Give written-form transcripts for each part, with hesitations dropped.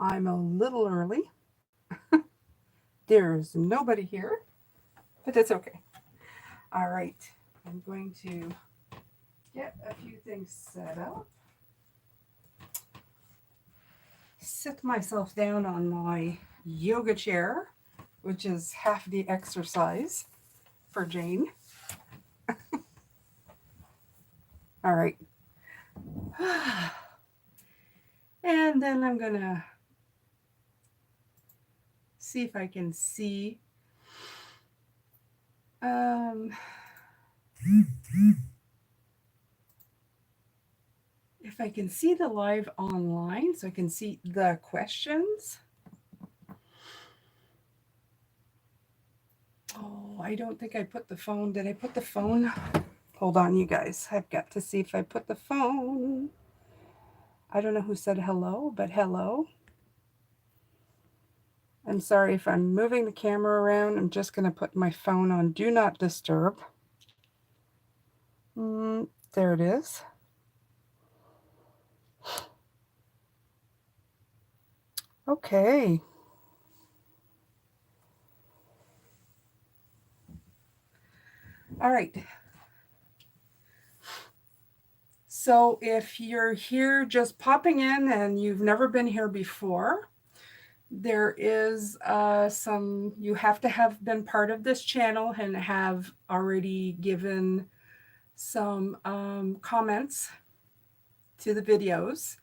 I'm a little early. There's nobody here, but that's okay. All right. I'm going to get a few things set up. Sit myself down on my yoga chair, which is half the exercise for Jane. All right. And then I'm going to see if I can see. If I can see the live online, so I can see the questions. Oh, I don't think I put the phone. Did I put the phone? Hold on, you guys. I've got to see if I put the phone. I don't know who said hello, but hello. I'm sorry if I'm moving the camera around. I'm just going to put my phone on Do Not Disturb. There it is. Okay. All right. So if you're here just popping in and you've never been here before, there is you have to have been part of this channel and have already given some comments to the videos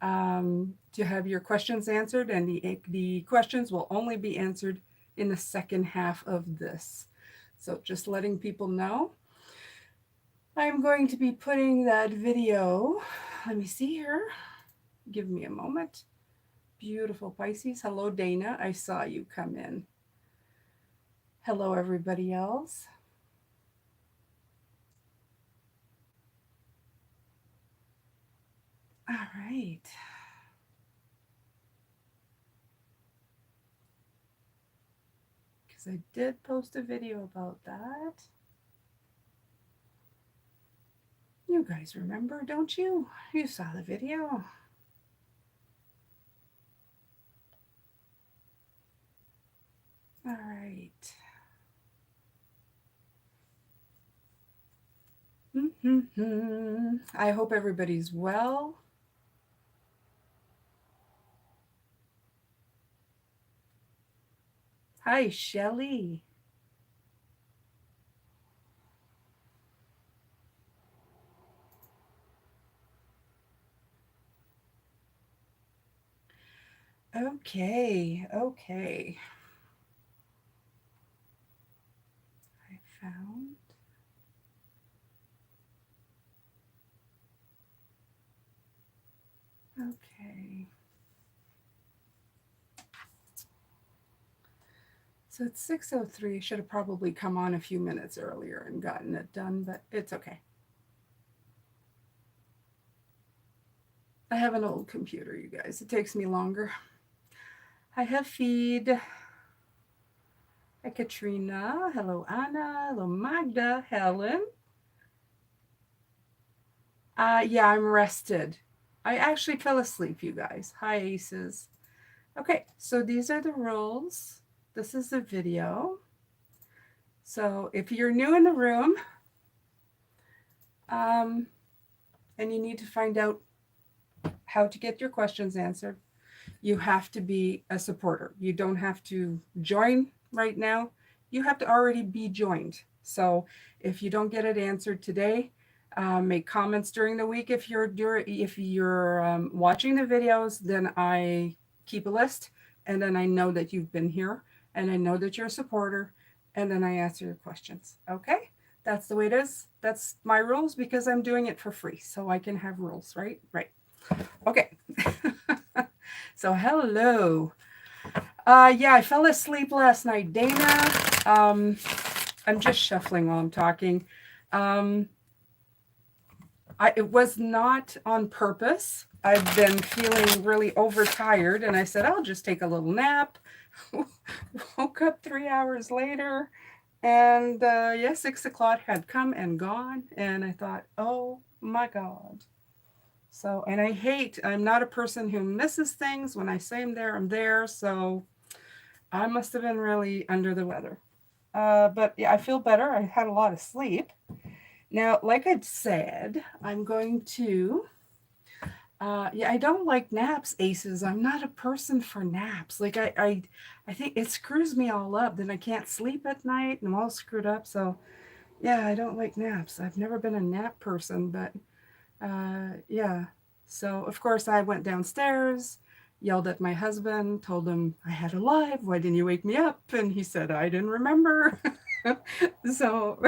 to have your questions answered, and the questions will only be answered in the second half of this. So just letting people know. I'm going to be putting that video, let me see here, give me a moment. Beautiful Pisces. Hello, Dana. I saw you come in. Hello, everybody else. All right. Because I did post a video about that. You guys remember, don't you? You saw the video. All right. I hope everybody's well. Hi, Shelley. Okay. I found. Okay. So it's 6:03. Should have probably come on a few minutes earlier and gotten it done, but it's okay. I have an old computer, you guys. It takes me longer. I have feed. Hi, Katrina. Hello, Anna. Hello, Magda. Helen. Yeah, I'm rested. I actually fell asleep, you guys. Hi, Aces. Okay, so these are the rules. This is the video. So if you're new in the room, and you need to find out how to get your questions answered, you have to be a supporter. You don't have to join right now. You have to already be joined. So if you don't get it answered today, make comments during the week. If you're watching the videos, then I keep a list, and then I know that you've been here, and I know that you're a supporter, and then I answer your questions. Okay, that's the way it is. That's my rules because I'm doing it for free, so I can have rules, right? Right. Okay. So hello. Yeah, I fell asleep last night, Dana. I'm just shuffling while I'm talking. It was not on purpose. I've been feeling really overtired, and I said, I'll just take a little nap. Woke up 3 hours later, and 6 o'clock had come and gone, and I thought, oh my God. So, and I'm not a person who misses things. When I say I'm there, I'm there. So I must have been really under the weather. But yeah, I feel better. I had a lot of sleep. Now, like I said, I'm going to yeah, I don't like naps, aces. I'm not a person for naps. Like I think it screws me all up. Then I can't sleep at night and I'm all screwed up. So yeah, I don't like naps. I've never been a nap person, but yeah. So of course I went downstairs, yelled at my husband, told him I had a live. Why didn't you wake me up? And he said I didn't remember. So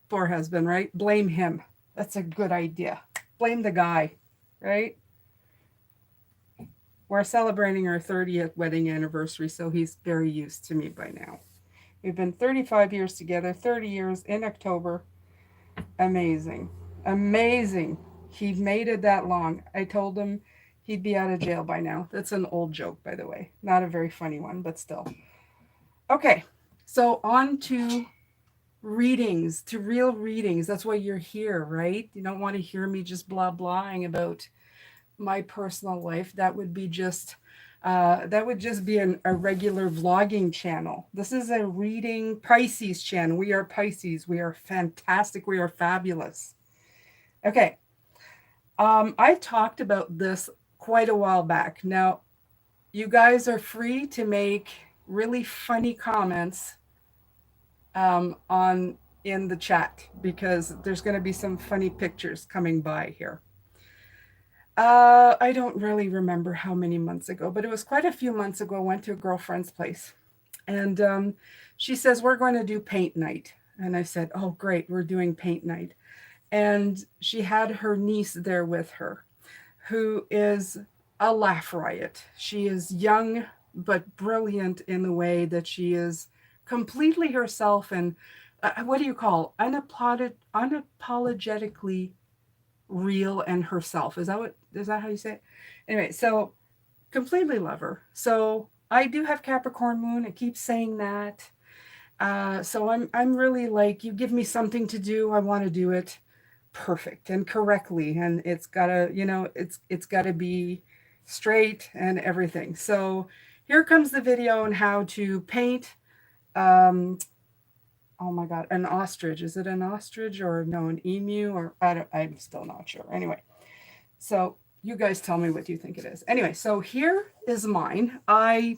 poor husband, right? Blame him. That's a good idea. Blame the guy, right? We're celebrating our 30th wedding anniversary, so he's very used to me by now. We've been 35 years together, 30 years in October. Amazing. Amazing. He made it that long. I told him he'd be out of jail by now. That's an old joke, by the way. Not a very funny one, but still. Okay, so on to readings, to real readings. That's why you're here, right? You don't want to hear me just blah blahing about my personal life. That would just be a regular vlogging channel. This is a reading Pisces channel. We are Pisces. We are fantastic. We are fabulous. Okay. I talked about this quite a while back. Now, you guys are free to make really funny comments on in the chat because there's going to be some funny pictures coming by here. I don't really remember how many months ago, but it was quite a few months ago. I went to a girlfriend's place and she says, we're going to do paint night. And I said, oh, great, we're doing paint night. And she had her niece there with her, who is a laugh riot. She is young, but brilliant in the way that she is completely herself and what do you call unapologetically real and herself. Is that how you say it? Anyway, so completely love her. So I do have Capricorn moon. It keeps saying that. So I'm really like, you give me something to do, I want to do it perfect and correctly, and it's gotta, it's gotta be straight and everything. So here comes the video on how to paint. Oh my god, an ostrich. Is it an ostrich or no, an emu, or I'm still not sure. Anyway, so you guys tell me what you think it is. Anyway, so here is mine. I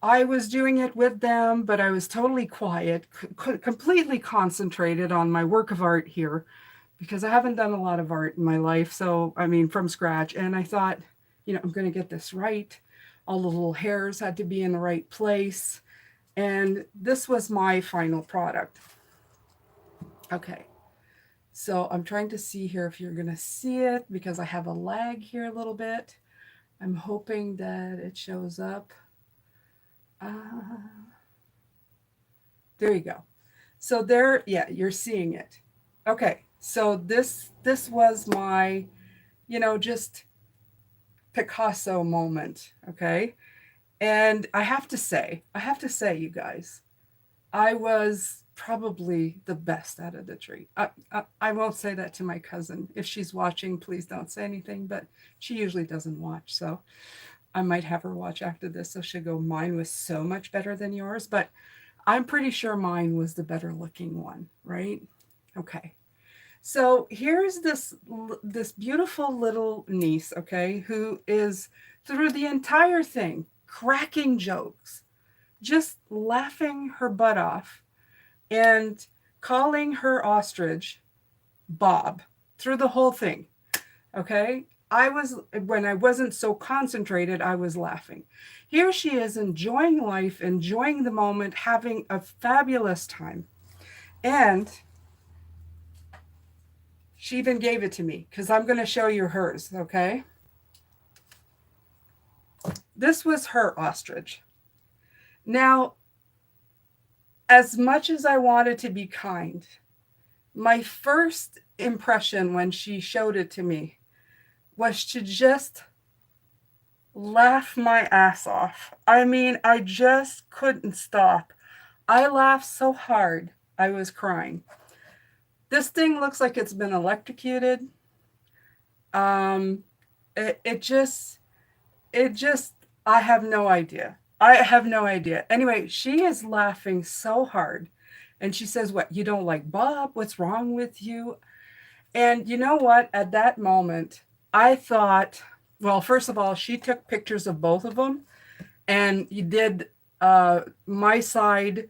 was doing it with them, but I was totally quiet, completely concentrated on my work of art here because I haven't done a lot of art in my life. So, I mean, from scratch. And I thought, I'm going to get this right. All the little hairs had to be in the right place. And this was my final product. Okay. So I'm trying to see here if you're going to see it because I have a lag here a little bit. I'm hoping that it shows up. There you go. So there, yeah, you're seeing it. Okay. So this was my, just Picasso moment. Okay. And I have to say, you guys, I was probably the best out of the three. I won't say that to my cousin. If she's watching, please don't say anything, but she usually doesn't watch. So I might have her watch after this. So she'll go, mine was so much better than yours. But I'm pretty sure mine was the better looking one, right? Okay. So here's this beautiful little niece, okay, who is through the entire thing cracking jokes, just laughing her butt off and calling her ostrich Bob through the whole thing. Okay. When I wasn't so concentrated, I was laughing. Here she is enjoying life, enjoying the moment, having a fabulous time. And she even gave it to me because I'm going to show you hers. Okay. This was her ostrich. Now, as much as I wanted to be kind, my first impression when she showed it to me was to just laugh my ass off. I mean, I just couldn't stop. I laughed so hard, I was crying. This thing looks like it's been electrocuted. Um, it just, it just, I have no idea. I have no idea. Anyway, she is laughing so hard. And she says, "What, you don't like Bob? What's wrong with you?" And you know what? At that moment, I thought, well, first of all, she took pictures of both of them and you did my side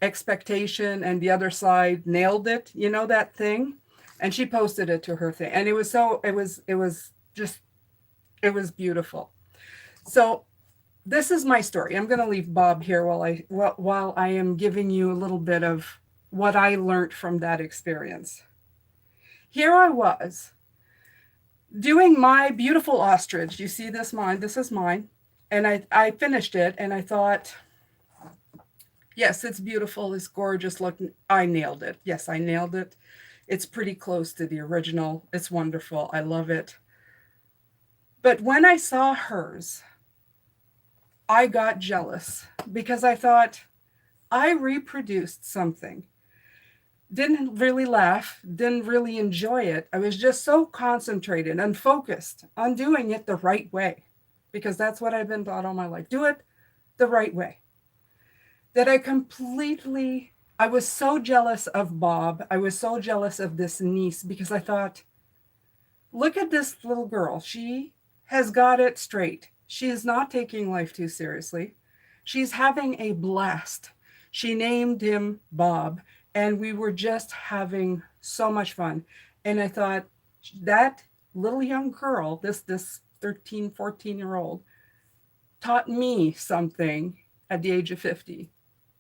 expectation and the other side nailed it, you know, that thing. And she posted it to her thing. And it was so, it was just, it was beautiful. So this is my story. I'm going to leave Bob here while I am giving you a little bit of what I learned from that experience. Here I was doing my beautiful ostrich. You see this mine? This is mine. And I finished it and I thought, yes, it's beautiful. It's gorgeous looking. I nailed it. Yes, I nailed it. It's pretty close to the original. It's wonderful. I love it. But when I saw hers, I got jealous because I thought I reproduced something. Didn't really laugh, didn't really enjoy it. I was just so concentrated and focused on doing it the right way because that's what I've been taught all my life. Do it the right way. That I was so jealous of Bob. I was so jealous of this niece because I thought, look at this little girl. She has got it straight. She is not taking life too seriously. She's having a blast. She named him Bob, and we were just having so much fun. And I thought, that little young girl, this 13, 14-year-old, taught me something at the age of 50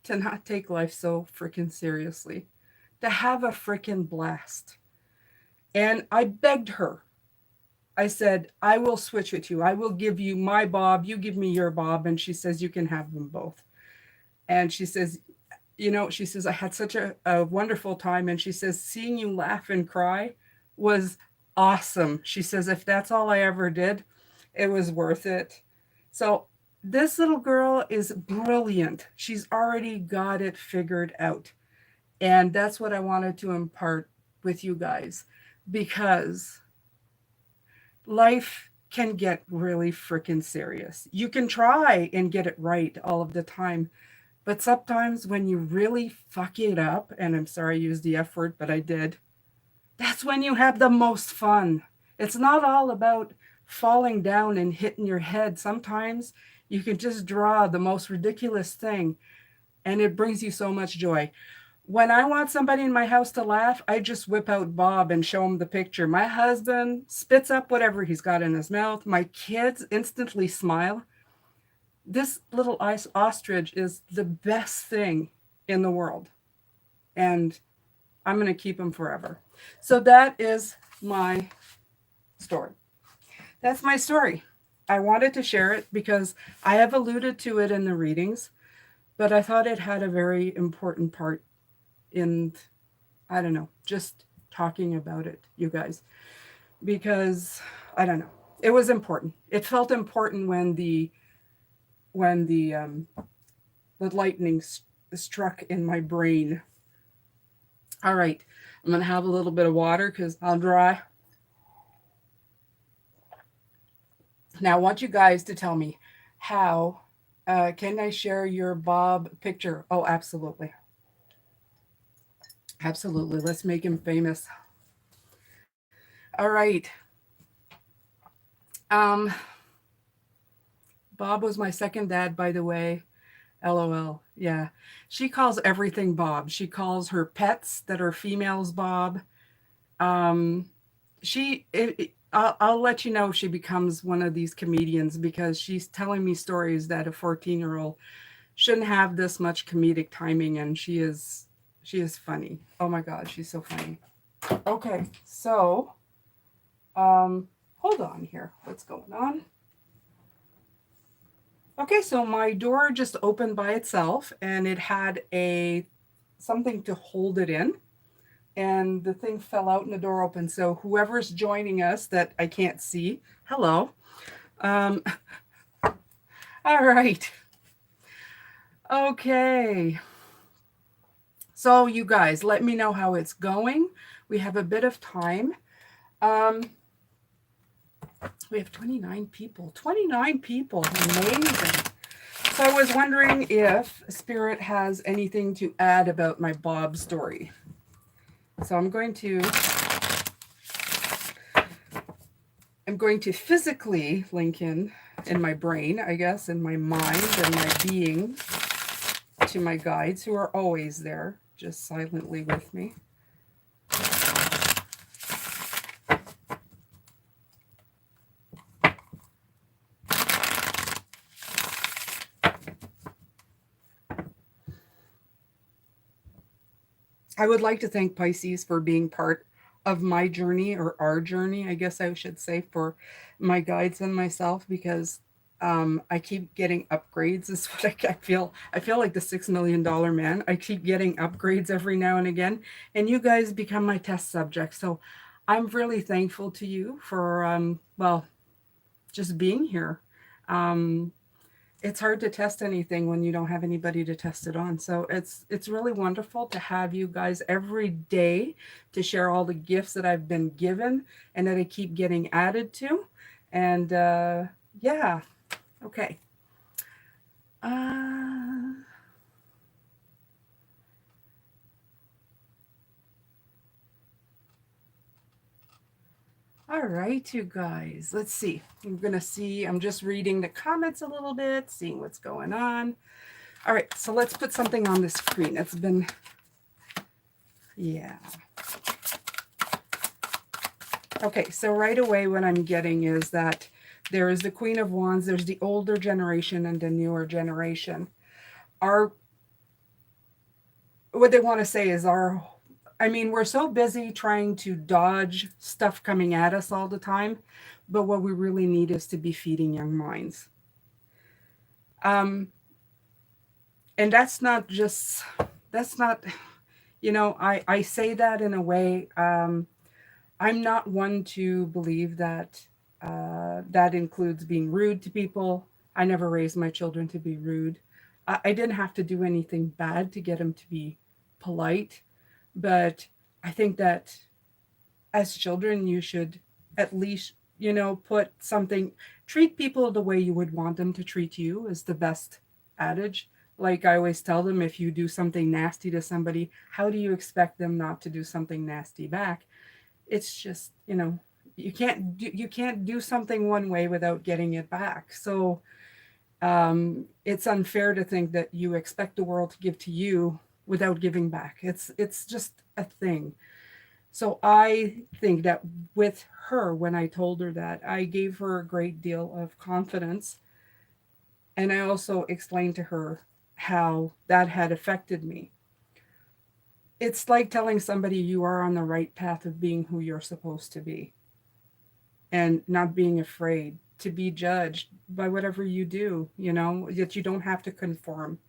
to not take life so freaking seriously, to have a freaking blast. And I begged her. I said, I will switch with you. I will give you my Bob. You give me your Bob. And she says, you can have them both. And she says, she says, I had such a wonderful time. And she says, seeing you laugh and cry was awesome. She says, if that's all I ever did, it was worth it. So this little girl is brilliant. She's already got it figured out. And that's what I wanted to impart with you guys, because life can get really freaking serious. You can try and get it right all of the time, but sometimes when you really fuck it up, and I'm sorry I used the F word, but I did, that's when you have the most fun. It's not all about falling down and hitting your head. Sometimes you can just draw the most ridiculous thing and it brings you so much joy. When I want somebody in my house to laugh, I just whip out Bob and show him the picture. My husband spits up whatever he's got in his mouth. My kids instantly smile. This little ostrich is the best thing in the world. And I'm going to keep him forever. So that is my story. That's my story. I wanted to share it because I have alluded to it in the readings, but I thought it had a very important part in, I don't know, just talking about it, you guys, because I don't know, it was important. It felt important when the lightning struck in my brain. All right, I'm gonna have a little bit of water because I'll dry. Now I want you guys to tell me how can I share your Bob picture? Oh, absolutely. Absolutely. Let's make him famous. All right. Bob was my second dad, by the way. LOL. Yeah. She calls everything Bob. She calls her pets that are females Bob. Um, I'll let you know if she becomes one of these comedians, because she's telling me stories that a 14-year-old shouldn't have this much comedic timing, and she is funny. Oh my God, she's so funny. Okay, so hold on here. What's going on? Okay, so my door just opened by itself and it had something to hold it in, and the thing fell out and the door opened. So whoever's joining us that I can't see, hello. All right. Okay. So you guys, let me know how it's going. We have a bit of time. We have 29 people. 29 people. Amazing. So I was wondering if Spirit has anything to add about my Bob story. So I'm going to physically link in my brain, I guess, in my mind and my being to my guides who are always there, just silently with me. I would like to thank Pisces for being part of my journey, or our journey, I guess I should say, for my guides and myself, because I keep getting upgrades. Is what I feel. I feel like the $6 million man. I keep getting upgrades every now and again, and you guys become my test subjects. So I'm really thankful to you for well, just being here. Um, it's hard to test anything when you don't have anybody to test it on. So it's really wonderful to have you guys every day to share all the gifts that I've been given and that I keep getting added to. And yeah, okay. Uh, all right, you guys. Let's see. I'm just reading the comments a little bit, seeing what's going on. All right, so let's put something on the screen. It's been, yeah. Okay, so right away what I'm getting is that there is the Queen of Wands, there's the older generation and the newer generation. What they want to say is we're so busy trying to dodge stuff coming at us all the time, but what we really need is to be feeding young minds. And that's not, I say that in a way, I'm not one to believe that that includes being rude to people. I never raised my children to be rude. I didn't have to do anything bad to get them to be polite. But I think that as children, you should at least, treat people the way you would want them to treat you is the best adage. Like I always tell them, if you do something nasty to somebody, how do you expect them not to do something nasty back? It's just, you can't do something one way without getting it back. So it's unfair to think that you expect the world to give to you without giving back. It's just a thing. So I think that with her, when I told her that, I gave her a great deal of confidence, and I also explained to her how that had affected me. It's like telling somebody you are on the right path of being who you're supposed to be, and not being afraid to be judged by whatever you do, that you don't have to conform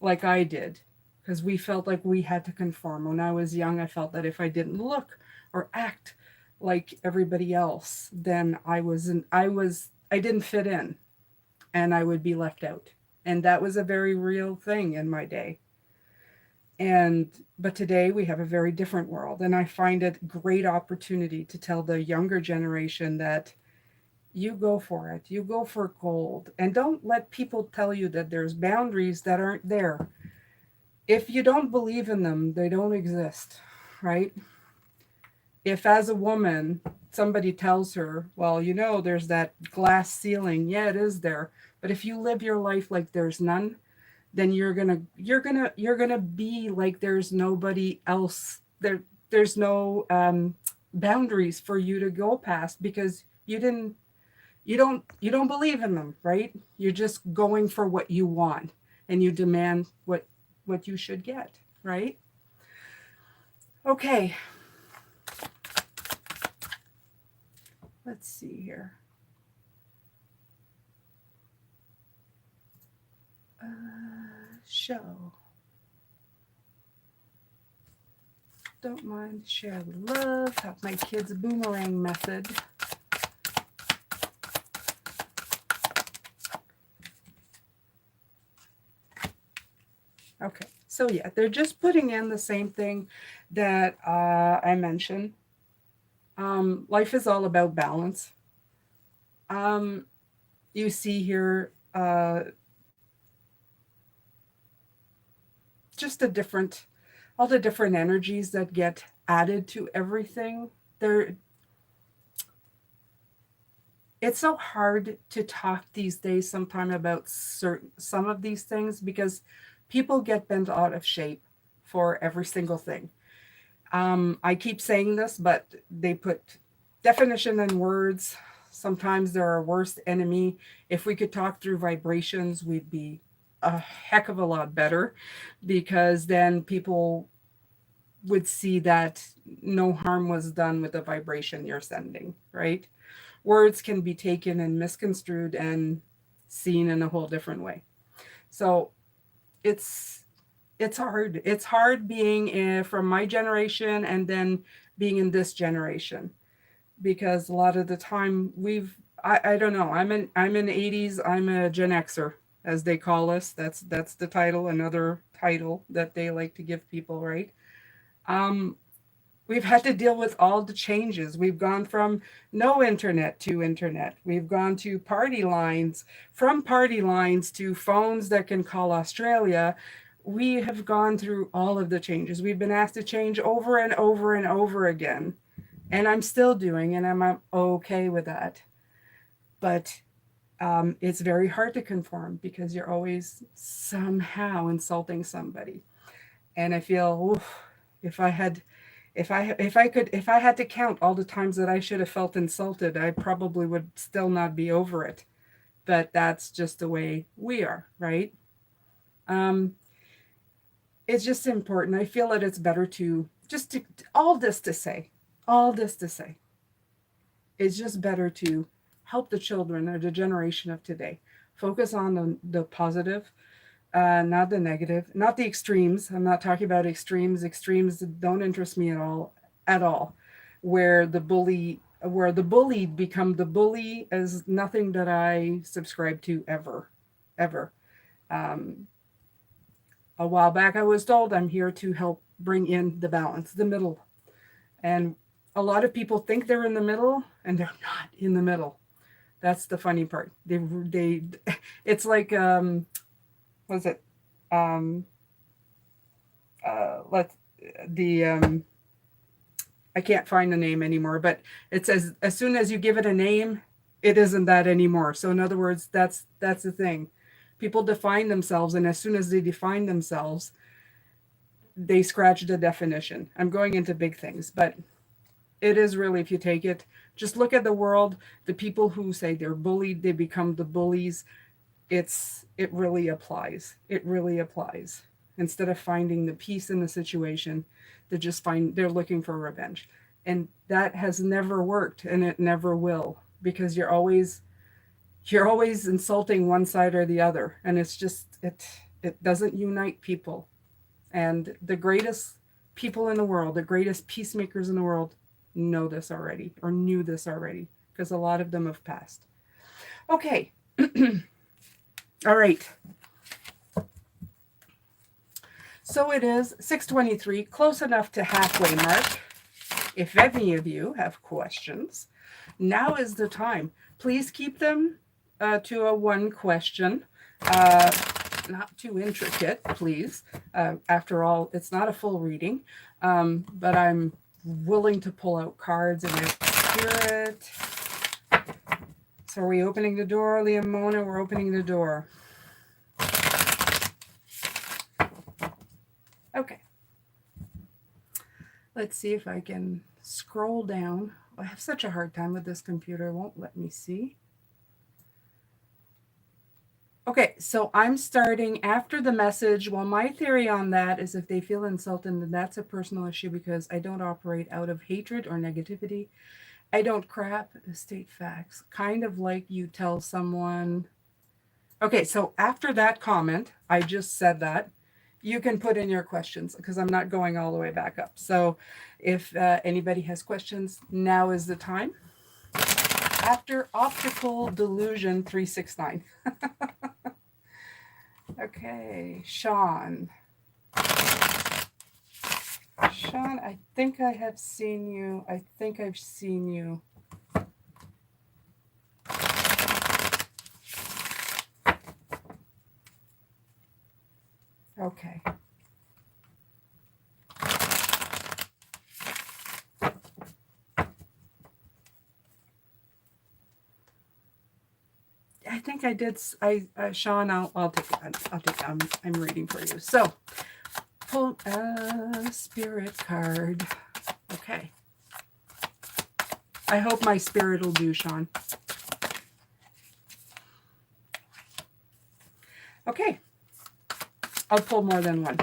like I did, because we felt like we had to conform. When I was young, I felt that if I didn't look or act like everybody else, then I didn't fit in, and I would be left out. And that was a very real thing in my day. And but today we have a very different world, and I find it great opportunity to tell the younger generation that you go for it. You go for gold, and don't let people tell you that there's boundaries that aren't there. If you don't believe in them, they don't exist, right? If as a woman somebody tells her, well, there's that glass ceiling, yeah, it is there, but if you live your life like there's none, then you're gonna be like there's nobody else there. There's no boundaries for you to go past, because you don't believe in them, right? You're just going for what you want, and you demand what you should get, right? Okay, let's see here. Show. Don't mind, share the love. Have my kids' boomerang method. Okay, so yeah, they're just putting in the same thing that I mentioned. Life is all about balance. You see here just all the different energies that get added to everything. There, it's so hard to talk these days sometime about some of these things because people get bent out of shape for every single thing. I keep saying this, but they put definition in words. Sometimes they're our worst enemy. If we could talk through vibrations, we'd be a heck of a lot better, because then people would see that no harm was done with the vibration you're sending, right? Words can be taken and misconstrued and seen in a whole different way. So it's it's hard. It's hard being from my generation and then being in this generation, because a lot of the time I don't know. I'm in 80s. I'm a Gen Xer, as they call us. That's the title, another title that they like to give people, right? Um, we've had to deal with all the changes. We've gone from no internet to internet. We've gone to party lines, from party lines to phones that can call Australia. We have gone through all of the changes. We've been asked to change over and over and over again. And I'm still doing, and I'm okay with that. But it's very hard to conform because you're always somehow insulting somebody. And I feel, oof, if I had if I had to count all the times that I should have felt insulted, I probably would still not be over it. But that's just the way we are, right? Um, it's just important. I feel that it's better to just to all this to say, all this to say, it's just better to help the children or the generation of today. Focus on the positive, not the negative, not the extremes. I'm not talking about extremes. Extremes don't interest me at all, at all. Where the bullied become the bully is nothing that I subscribe to ever, ever. Um, a while back, I was told I'm here to help bring in the balance, the middle, and a lot of people think they're in the middle, and they're not in the middle. That's the funny part. They, it's like was it let the I can't find the name anymore, but it says as soon as you give it a name, it isn't that anymore. So in other words, that's the thing. People define themselves, and as soon as they define themselves, they scratch the definition. I'm going into big things, but it is really, if you take it, just look at the world. The people who say they're bullied, they become the bullies. It really applies. It really applies. Instead of finding the peace in the situation, they're looking for revenge. And that has never worked, and it never will, because you're always insulting one side or the other, and it doesn't unite people. And the greatest people in the world, the greatest peacemakers in the world, know this already, or knew this already, because a lot of them have passed. Okay. All right. So it is 6:23, close enough to halfway mark. If any of you have questions, now is the time. Please keep them to a one question, not too intricate, please. After all, it's not a full reading, but I'm willing to pull out cards and spirit. So are we opening the door, Leomona? We're opening the door. Okay. Let's see if I can scroll down. I have such a hard time with this computer. It won't let me see. Okay, so I'm starting after the message. Well, my theory on that is if they feel insulted, then that's a personal issue, because I don't operate out of hatred or negativity. I don't crap, state facts. Kind of like you tell someone. Okay, so after that comment, I just said that, you can put in your questions, because I'm not going all the way back up. So if anybody has questions, now is the time. After Optical Delusion 369. Okay, Sean. Sean, I think I have seen you. I think I've seen you. Okay. I think I did. Sean, I'll take it. I'll take it. I'm reading for you. So, pull a spirit card. Okay. I hope my spirit will do, Sean. Okay. I'll pull more than one.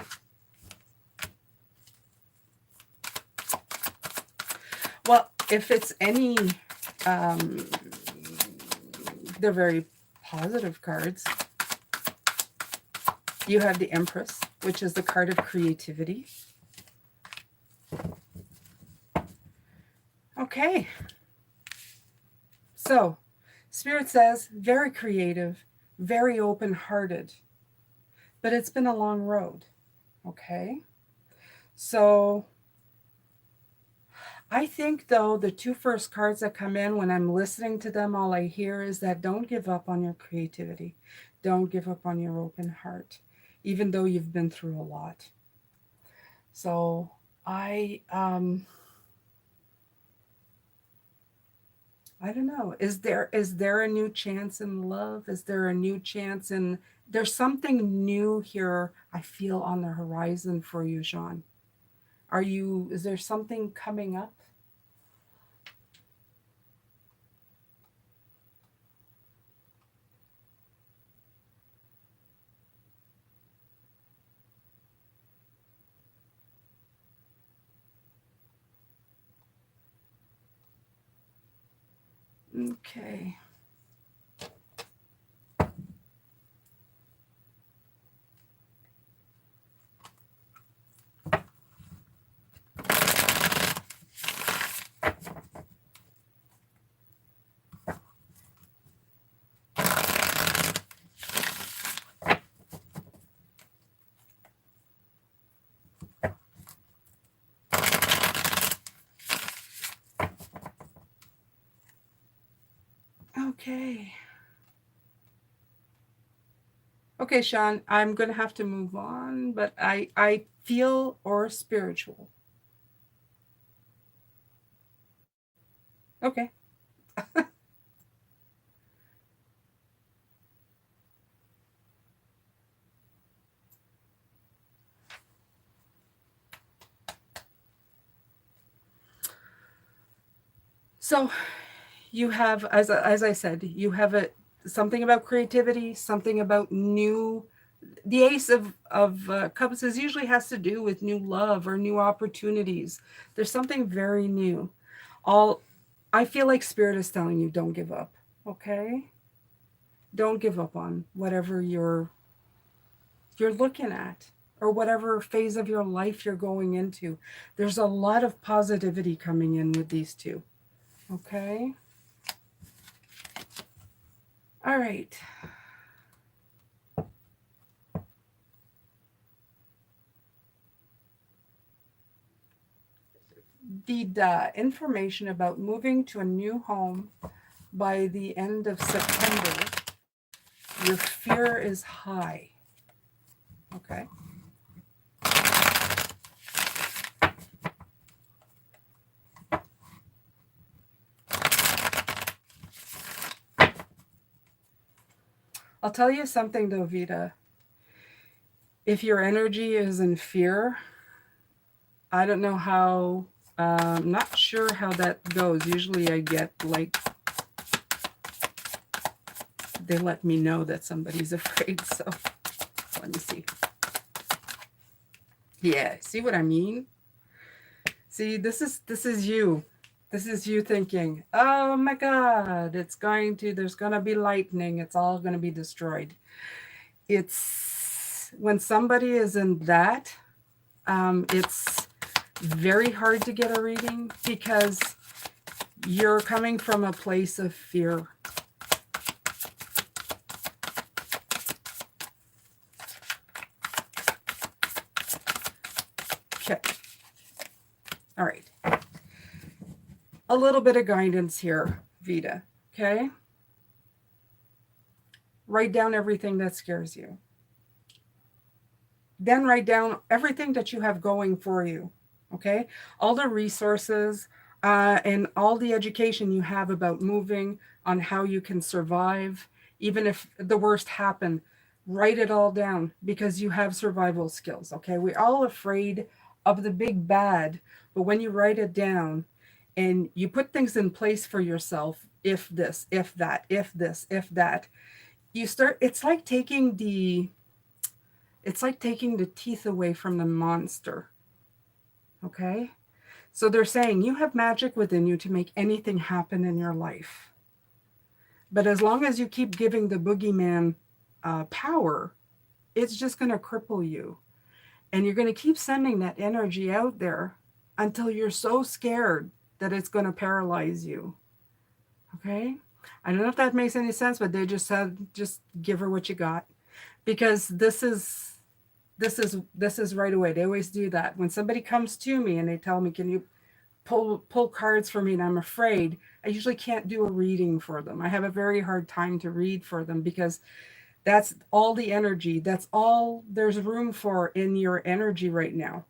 Well, if it's any, they're very positive cards. You have the Empress, which is the card of creativity. Okay. So, Spirit says, very creative, very open-hearted, but it's been a long road. Okay. So, I think, though, the two first cards that come in, when I'm listening to them, all I hear is that don't give up on your creativity. Don't give up on your open heart, even though you've been through a lot. So I don't know. Is there a new chance in love? Is there a new chance in, there's something new here I feel on the horizon for you, Jean. Is there something coming up? Okay. Okay. Okay, Sean, I'm going to have to move on, but I feel or spiritual. Okay. So you have, as I said, you have something about creativity, something about new. The Ace of Cups usually has to do with new love or new opportunities. There's something very new. I feel like Spirit is telling you, don't give up. Okay, don't give up on whatever you're looking at, or whatever phase of your life you're going into. There's a lot of positivity coming in with these two. Okay. All right. The information about moving to a new home by the end of September, your fear is high. Okay. I'll tell you something though, Vita. If your energy is in fear, I don't know how, I'm not sure how that goes. Usually I get like, they let me know that somebody's afraid. So let me see. Yeah, see what I mean? See, this is you. This is you thinking, oh my God, there's going to be lightning. It's all going to be destroyed. It's when somebody is in that, it's very hard to get a reading because you're coming from a place of fear. Okay. All right. A little bit of guidance here, Vita. Okay. Write down everything that scares you. then write down everything that you have going for you. Okay, all the resources and all the education you have about moving, on how you can survive, even if the worst happened. Write it all down because you have survival skills. Okay, we're all afraid of the big bad, but when you write it down and you put things in place for yourself, if this, if that, if this, if that, you start, it's like taking the teeth away from the monster. Okay, so they're saying you have magic within you to make anything happen in your life. But as long as you keep giving the boogeyman power, it's just going to cripple you. And you're going to keep sending that energy out there until you're so scared that it's going to paralyze you. Okay? I don't know if that makes any sense, but they just said, just give her what you got. Because this is right away. They always do that. When somebody comes to me and they tell me, can you pull cards for me, and I'm afraid, I usually can't do a reading for them. I have a very hard time to read for them because that's all the energy. That's all there's room for in your energy right now.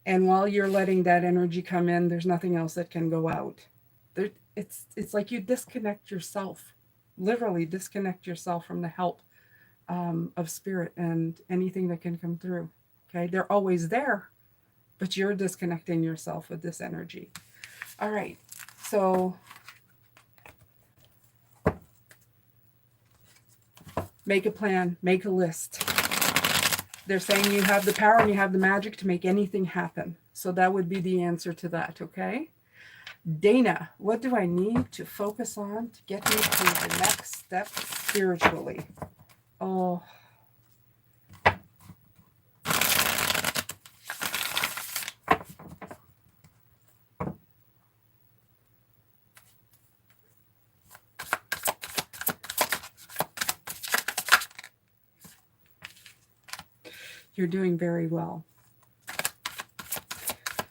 And while you're letting that energy come in, there's nothing else that can go out. There, it's like you disconnect yourself, literally disconnect yourself from the help of spirit and anything that can come through. Okay, they're always there, but you're disconnecting yourself with this energy. All right, so make a plan, make a list. They're saying you have the power and you have the magic to make anything happen. So that would be the answer to that, okay? Dana, what do I need to focus on to get me to the next step spiritually? Oh, you're doing very well.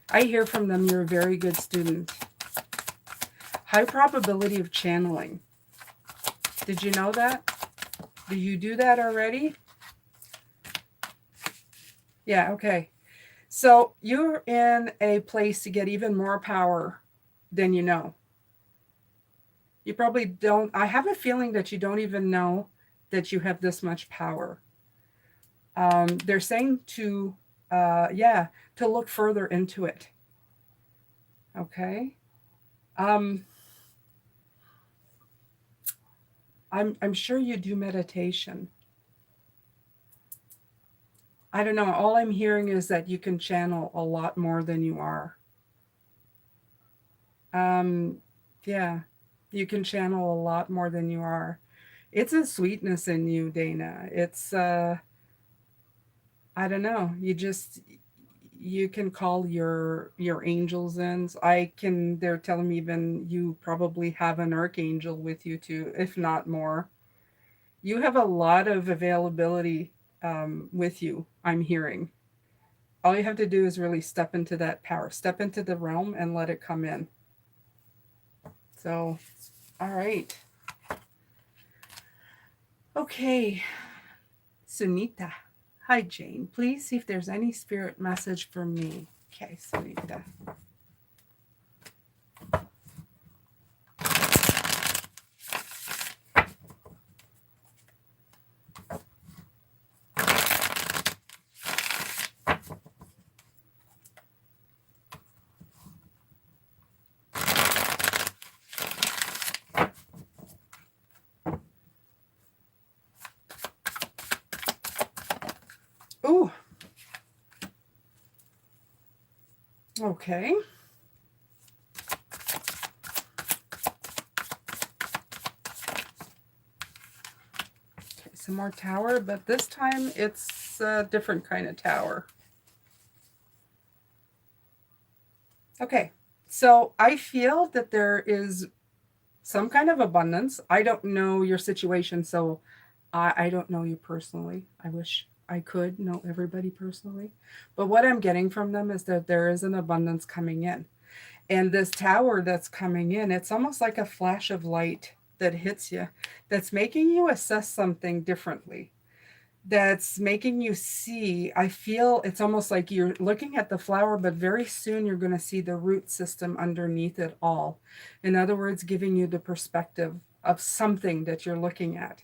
I hear from them you're a very good student. High probability of channeling. Did you know that? Do you do that already? Yeah, okay. So you're in a place to get even more power than you know. You probably don't. I have a feeling that you don't even know that you have this much power. They're saying to, to look further into it. Okay. I'm sure you do meditation. I don't know. All I'm hearing is that you can channel a lot more than you are. Yeah, you can channel a lot more than you are. It's a sweetness in you, Dana. It's I don't know. You can call your angels in. They're telling me even you probably have an archangel with you too, if not more. You have a lot of availability with you, I'm hearing. All you have to do is really step into that power, step into the realm and let it come in. So, all right. Okay, Sunita. Hi, Jane. Please see if there's any spirit message for me. Okay, Sunita. Ooh. Okay. Some more tower, but this time it's a different kind of tower. Okay, so I feel that there is some kind of abundance. I don't know your situation, so I don't know you personally. I wish I could know everybody personally. But what I'm getting from them is that there is an abundance coming in. And this tower that's coming in, it's almost like a flash of light that hits you, that's making you assess something differently. that's making you see. I feel it's almost like you're looking at the flower, but very soon you're going to see the root system underneath it all. In other words, giving you the perspective of something that you're looking at.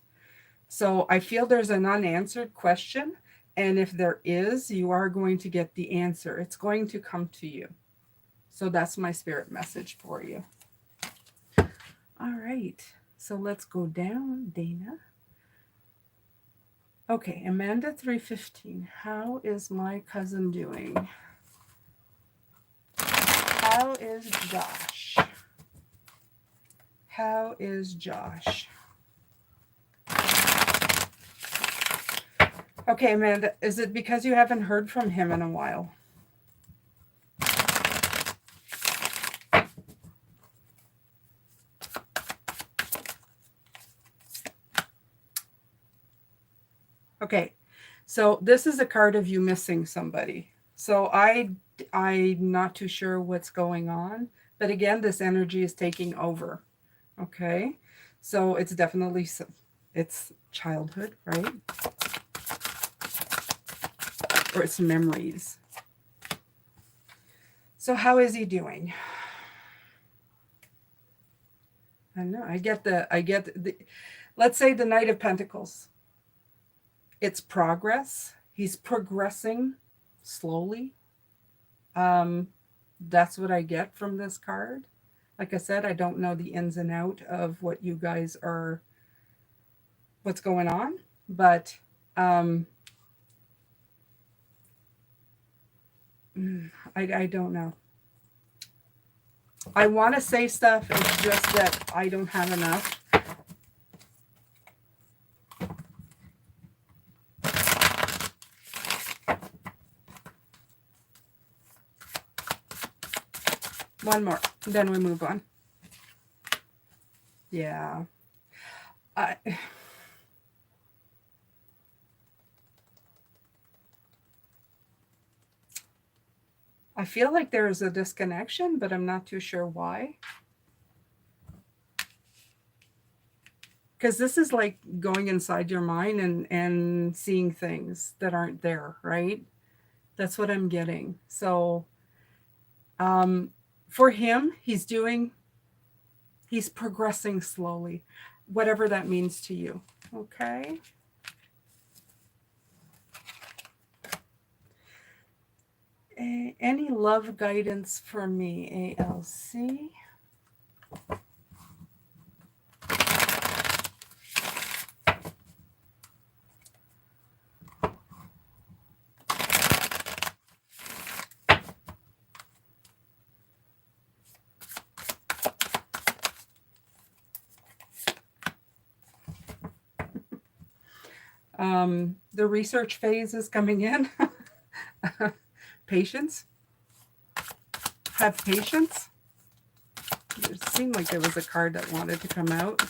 So I feel there's an unanswered question. And if there is, you are going to get the answer. It's going to come to you. So that's my spirit message for you. All right. So let's go down, Dana. Okay, Amanda 315. How is my cousin doing? How is Josh? How is Josh? Okay, Amanda, is it because you haven't heard from him in a while? Okay, so this is a card of you missing somebody. So I'm not too sure what's going on, but again, this energy is taking over. Okay, so it's definitely, it's childhood, right? Or it's memories. So how is he doing? I know, I get the, let's say the Knight of Pentacles. It's progress. He's progressing slowly. That's what I get from this card. Like I said, I don't know the ins and out of what you guys are, what's going on, but I don't know. I want to say stuff, it's just that I don't have enough. One more, then we move on. Yeah. I feel like there's a disconnection, but I'm not too sure why. Because this is like going inside your mind and seeing things that aren't there, right? That's what I'm getting. So for him, he's progressing slowly, whatever that means to you. Okay. Any love guidance for me, ALC? The research phase is coming in. Patience. Have patience. It seemed like there was a card that wanted to come out.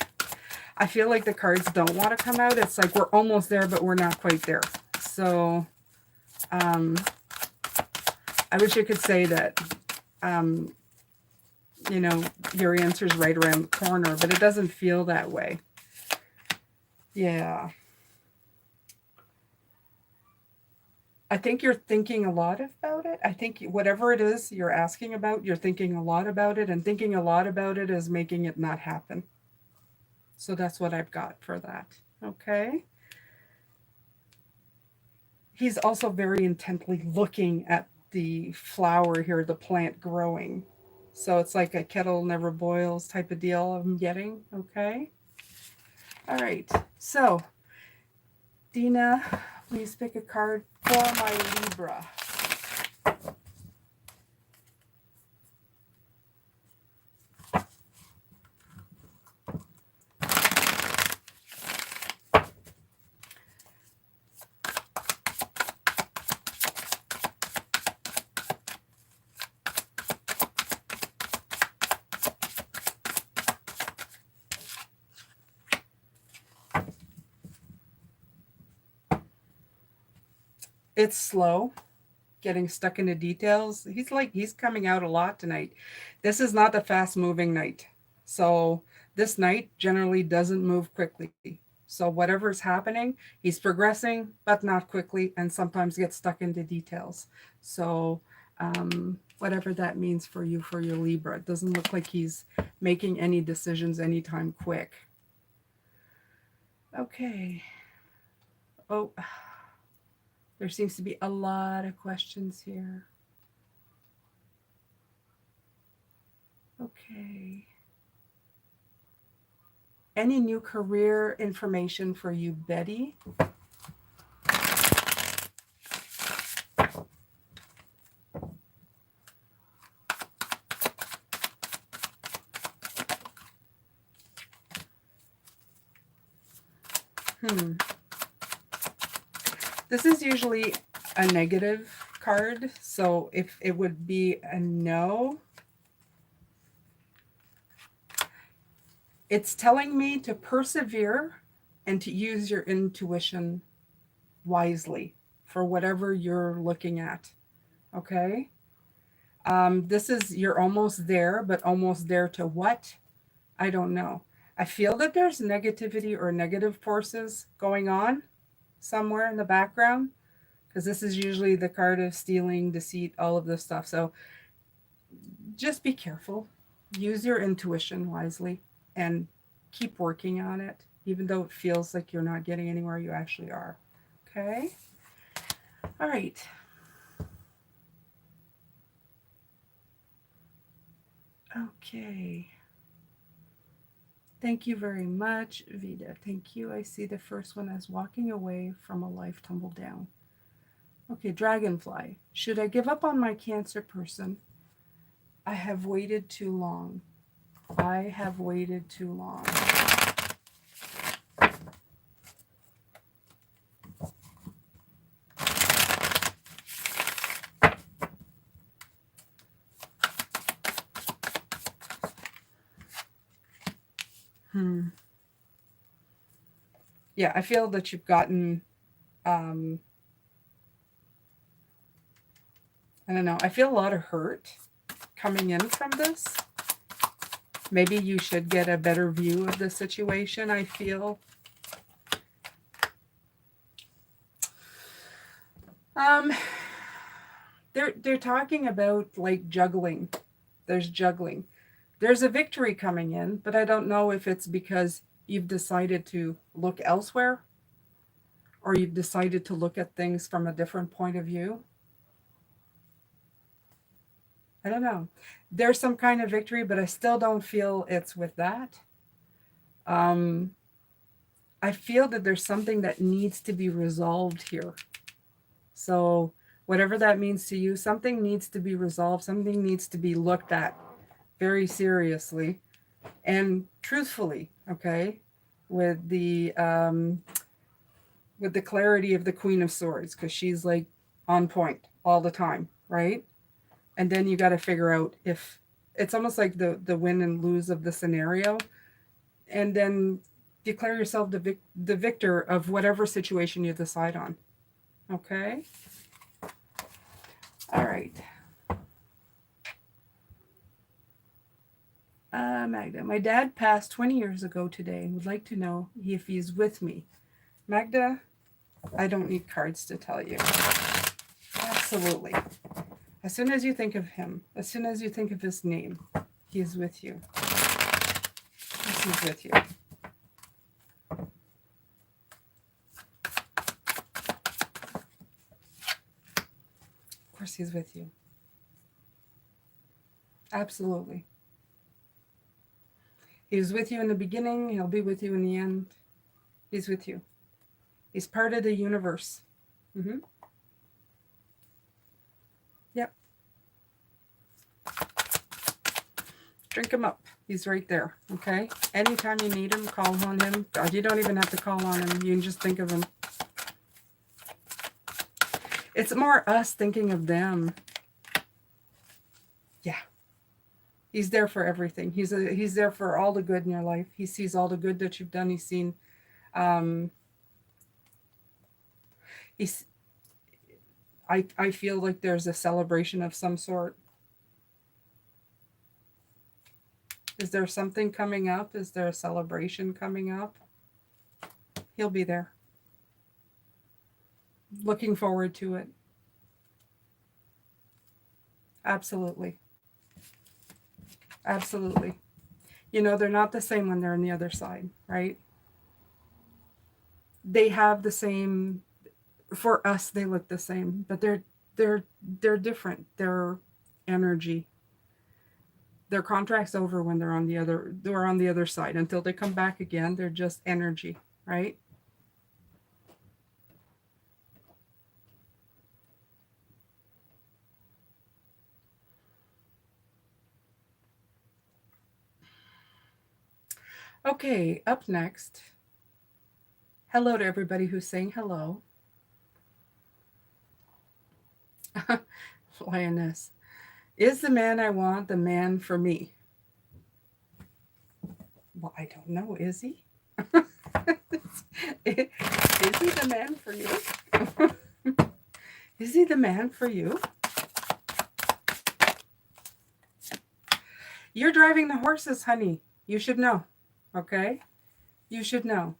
I feel like the cards don't want to come out. It's like we're almost there, but we're not quite there. So I wish I could say that, you know, your answer's right around the corner, but it doesn't feel that way. Yeah. I think you're thinking a lot about it. I think whatever it is you're asking about, you're thinking a lot about it, and thinking a lot about it is making it not happen. So that's what I've got for that. Okay. He's also very intently looking at the flower here, the plant growing. So it's like a kettle never boils type of deal I'm getting. Okay. All right. So, Dina, please pick a card for my Libra. It's slow, getting stuck into details. He's coming out a lot tonight. This is not a fast moving night. So this night generally doesn't move quickly. So whatever's happening, he's progressing, but not quickly, and sometimes gets stuck into details. So whatever that means for you, for your Libra, it doesn't look like he's making any decisions anytime quick. Okay. Oh, there seems to be a lot of questions here. Okay. Any new career information for you, Betty? This is usually a negative card, so if it would be a no, it's telling me to persevere and to use your intuition wisely for whatever you're looking at. Okay? This is, you're almost there, but almost there to what? I don't know. I feel that there's negativity or negative forces going on somewhere in the background, because this is usually the card of stealing, deceit, all of this stuff. So just be careful. Use your intuition wisely and keep working on it. Even though it feels like you're not getting anywhere, you actually are. Okay? All right. Okay. Thank you very much, Vida. Thank you. I see the first one as walking away from a life tumbled down. Okay, Dragonfly. Should I give up on my Cancer person? I have waited too long. I have waited too long. Yeah, I feel that you've gotten, I don't know, I feel a lot of hurt coming in from this. Maybe you should get a better view of the situation, I feel. They're talking about like juggling. There's juggling. There's a victory coming in, but I don't know if it's because you've decided to look elsewhere or you've decided to look at things from a different point of view. I don't know. There's some kind of victory, but I still don't feel it's with that. I feel that there's something that needs to be resolved here. So whatever that means to you, something needs to be resolved. Something needs to be looked at very seriously and truthfully. Okay, with the clarity of the Queen of Swords, because she's like on point all the time, right? And then you got to figure out if it's almost like the win and lose of the scenario, and then declare yourself the victor of whatever situation you decide on. Okay? All right. Magda, my dad passed 20 years ago today. Would like to know if he's with me. Magda, I don't need cards to tell you. Absolutely. As soon as you think of him, as soon as you think of his name, he is with you. Yes, he's with you. Of course, he's with you. Absolutely. He was with you in the beginning. He'll be with you in the end. He's with you. He's part of the universe. Mm-hmm. Yep. Drink him up. He's right there. Okay? Anytime you need him, call on him. God, you don't even have to call on him. You can just think of him. It's more us thinking of them. Yeah. He's there for everything. He's there for all the good in your life. He sees all the good that you've done. He's seen, I feel like there's a celebration of some sort. Is there something coming up? Is there a celebration coming up? He'll be there. Looking forward to it. Absolutely. Absolutely. You know, they're not the same when they're on the other side, right? They have the same, for us they look the same, but they're they're different. Their energy. Their contract's over when they're on the other side. Until they come back again, they're just energy, right? Okay, up next. Hello to everybody who's saying hello. Lioness. Is the man I want the man for me? Well, I don't know. Is he? Is he the man for you? Is he the man for you? You're driving the horses, honey. You should know. Okay? You should know.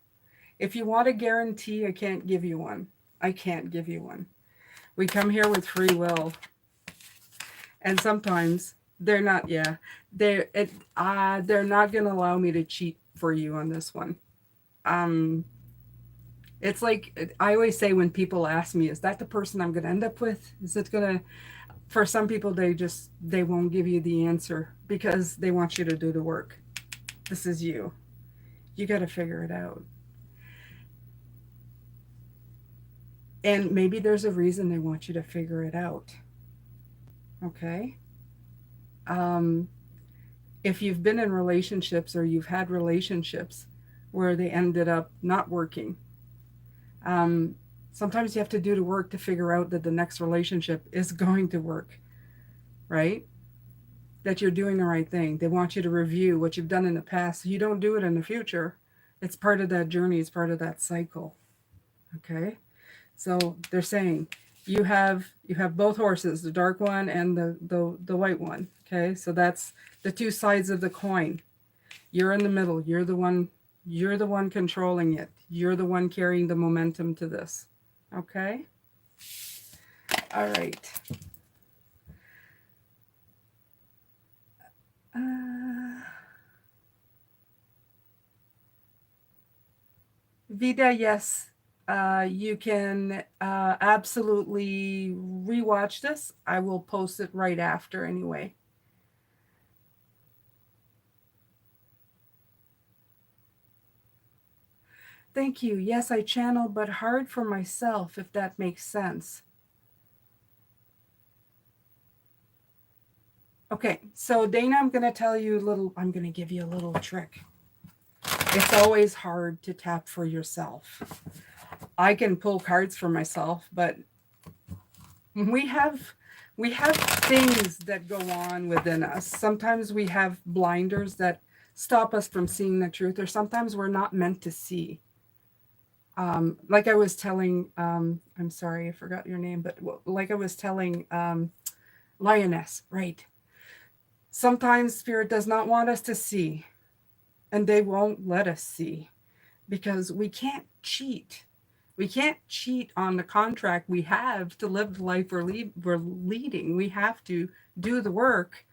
If you want a guarantee, I can't give you one. I can't give you one. We come here with free will. And sometimes they're not, yeah. They're not gonna allow me to cheat for you on this one. It's like I always say when people ask me, is that the person I'm gonna end up with? Is it gonna, for some people they won't give you the answer because they want you to do the work. This is you. You gotta figure it out. And maybe there's a reason they want you to figure it out. Okay? If you've been in relationships or you've had relationships where they ended up not working, sometimes you have to do the work to figure out that the next relationship is going to work, right? That you're doing the right thing. They want you to review what you've done in the past so you don't do it in the future. It's part of that journey, it's part of that cycle. Okay? So they're saying you have both horses, the dark one and the white one. Okay? So that's the two sides of the coin. You're in the middle. You're the one controlling it. You're the one carrying the momentum to this. Okay? All right. Vida, yes, you can absolutely rewatch this. I will post it right after anyway. Thank you. Yes, I channel, but hard for myself, if that makes sense. Okay, so Dana, I'm going to give you a little trick. It's always hard to tap for yourself. I can pull cards for myself, but we have things that go on within us. Sometimes we have blinders that stop us from seeing the truth, or sometimes we're not meant to see. Like I was telling, I'm sorry, I forgot your name, but like I was telling Lioness, right? Sometimes Spirit does not want us to see, and they won't let us see because we can't cheat. We can't cheat on the contract we have to live the life we're leading. We have to do the work.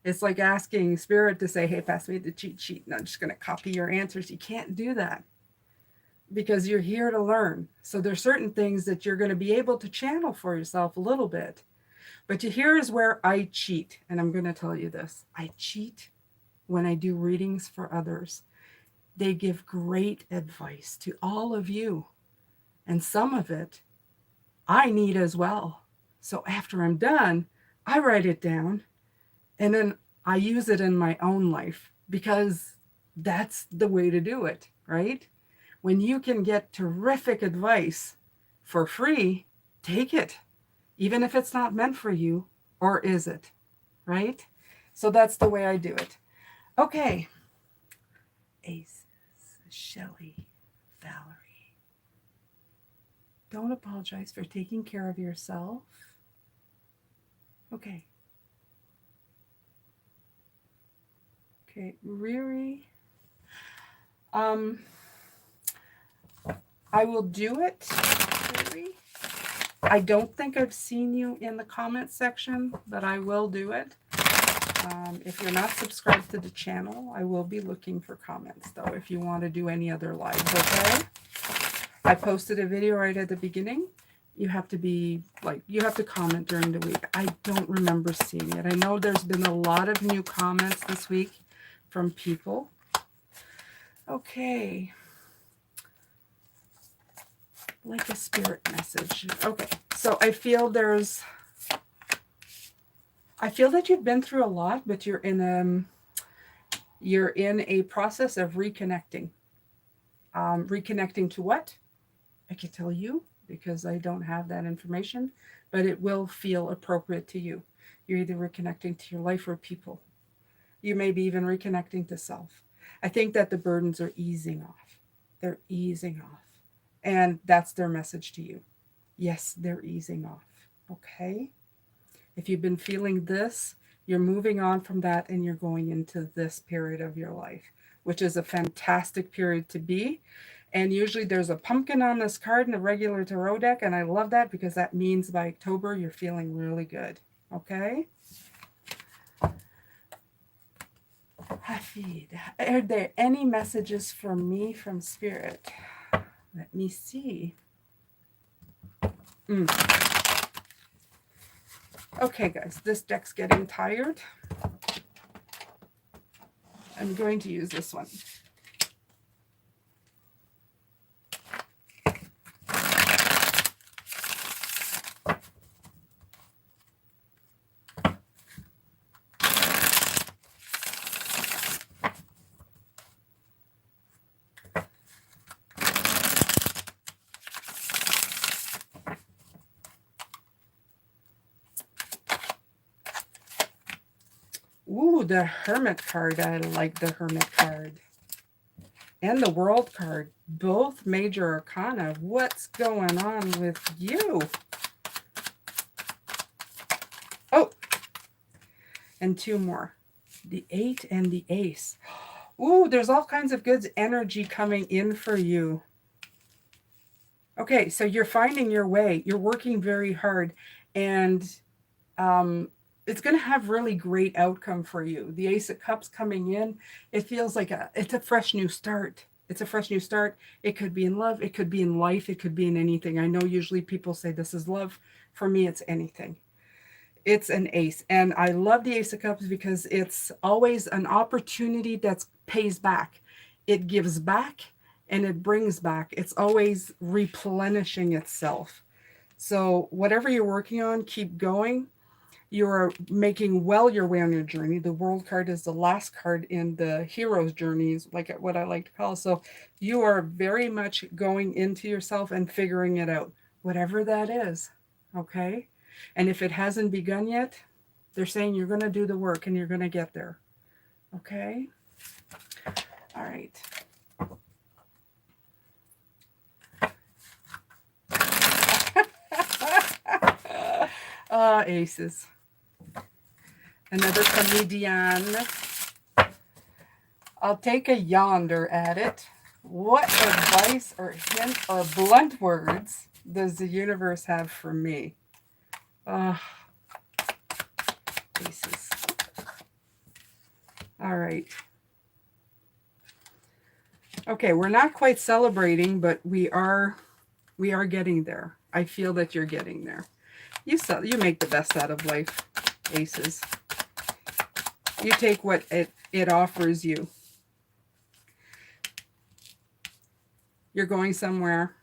It's like asking Spirit to say, hey, pass me the cheat sheet, and I'm just going to copy your answers. You can't do that because you're here to learn. So there's certain things that you're going to be able to channel for yourself a little bit. But here is where I cheat. And I'm going to tell you this. I cheat when I do readings for others. They give great advice to all of you. And some of it I need as well. So after I'm done, I write it down and then I use it in my own life because that's the way to do it, right? When you can get terrific advice for free, take it, even if it's not meant for you, or is it, right? So that's the way I do it. Okay. Aces, Shelley, Valerie. Don't apologize for taking care of yourself. Okay. Okay, Riri. I will do it. I don't think I've seen you in the comment section, but I will do it. If you're not subscribed to the channel, I will be looking for comments, though, if you want to do any other lives, okay? I posted a video right at the beginning. You have to be, like, you have to comment during the week. I don't remember seeing it. I know there's been a lot of new comments this week from people. Okay. Like a spirit message. Okay, so I feel that you've been through a lot, but you're in a process of reconnecting. Reconnecting to what? I can tell you because I don't have that information, but it will feel appropriate to you. You're either reconnecting to your life or people. You may be even reconnecting to self. I think that the burdens are easing off. They're easing off. And that's their message to you. Yes, they're easing off. Okay? If you've been feeling this, you're moving on from that and you're going into this period of your life, which is a fantastic period to be. And usually there's a pumpkin on this card in a regular tarot deck. And I love that because that means by October, you're feeling really good. Okay? Hafid, are there any messages for me from Spirit? Let me see. Okay, guys, this deck's getting tired. I'm going to use this one. Ooh, the Hermit card. I like the Hermit card. And the World card. Both major arcana. What's going on with you? Oh, and two more. The 8 and the Ace. Ooh, there's all kinds of good energy coming in for you. Okay, so you're finding your way. You're working very hard. And it's going to have really great outcome for you. The Ace of Cups coming in, it feels like it's a fresh new start. It's a fresh new start. It could be in love. It could be in life. It could be in anything. I know usually people say this is love. For me, it's anything. It's an ace. And I love the Ace of Cups because it's always an opportunity that pays back. It gives back and it brings back. It's always replenishing itself. So whatever you're working on, keep going. You're making well your way on your journey. The World card is the last card in the hero's journeys, like what I like to call. So you are very much going into yourself and figuring it out, whatever that is. Okay. And if it hasn't begun yet, they're saying you're going to do the work and you're going to get there. Okay. All right. Aces. Another comedian. I'll take a yonder at it. What advice or hint or blunt words does the universe have for me? Aces. All right. Okay, we're not quite celebrating, but we are getting there. I feel that you're getting there. You make the best out of life, Aces. You take what it offers you. You're going somewhere.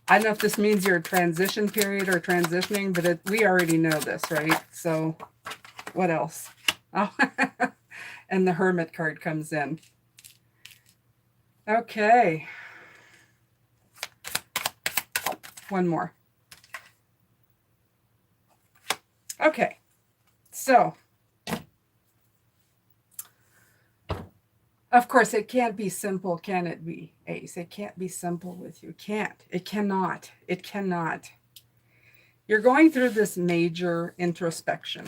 I don't know if this means you're a transition period or transitioning, but we already know this, right? So what else? Oh, and the Hermit card comes in. Okay. One more. Okay. So, of course, it can't be simple, can it be, Ace? It can't be simple with you. It cannot. It cannot. You're going through this major introspection.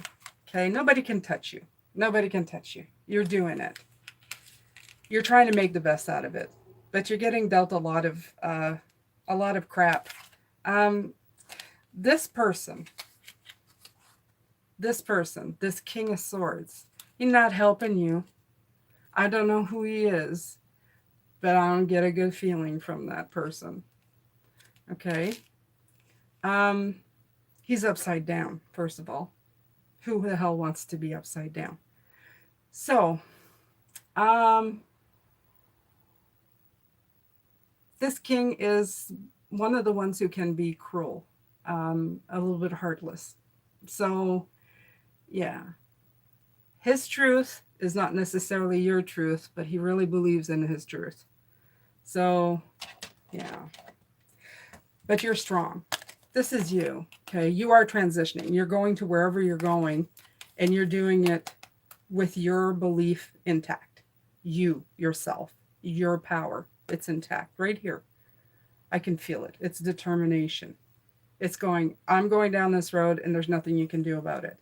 Okay? Nobody can touch you. Nobody can touch you. You're doing it. You're trying to make the best out of it, but you're getting dealt a lot of crap. Um, this person, this King of Swords, he's not helping you. I don't know who he is, but I don't get a good feeling from that person. Okay. Um, he's upside down, first of all. Who the hell wants to be upside down? So, um, this king is one of the ones who can be cruel, a little bit heartless. So, yeah, his truth is not necessarily your truth, but he really believes in his truth. So, yeah, but you're strong. This is you. Okay. You are transitioning. You're going to wherever you're going, and you're doing it with your belief intact. You, yourself, your power, it's intact right here. I can feel it. It's determination. It's going, I'm going down this road and there's nothing you can do about it.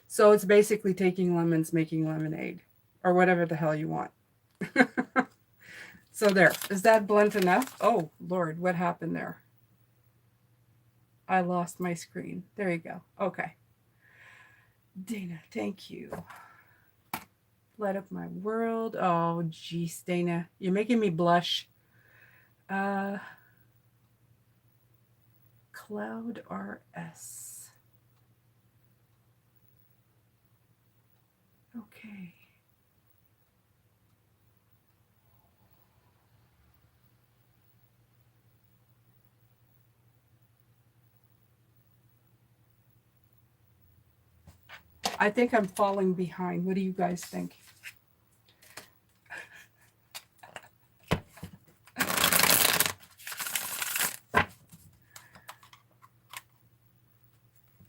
So it's basically taking lemons, making lemonade, or whatever the hell you want. So there. Is that blunt enough? Oh, Lord, what happened there? I lost my screen. There you go. Okay. Dana, thank you. Light up my world. Oh, geez, Dana. You're making me blush. Uh, Cloud RS. Okay. I think I'm falling behind. What do you guys think?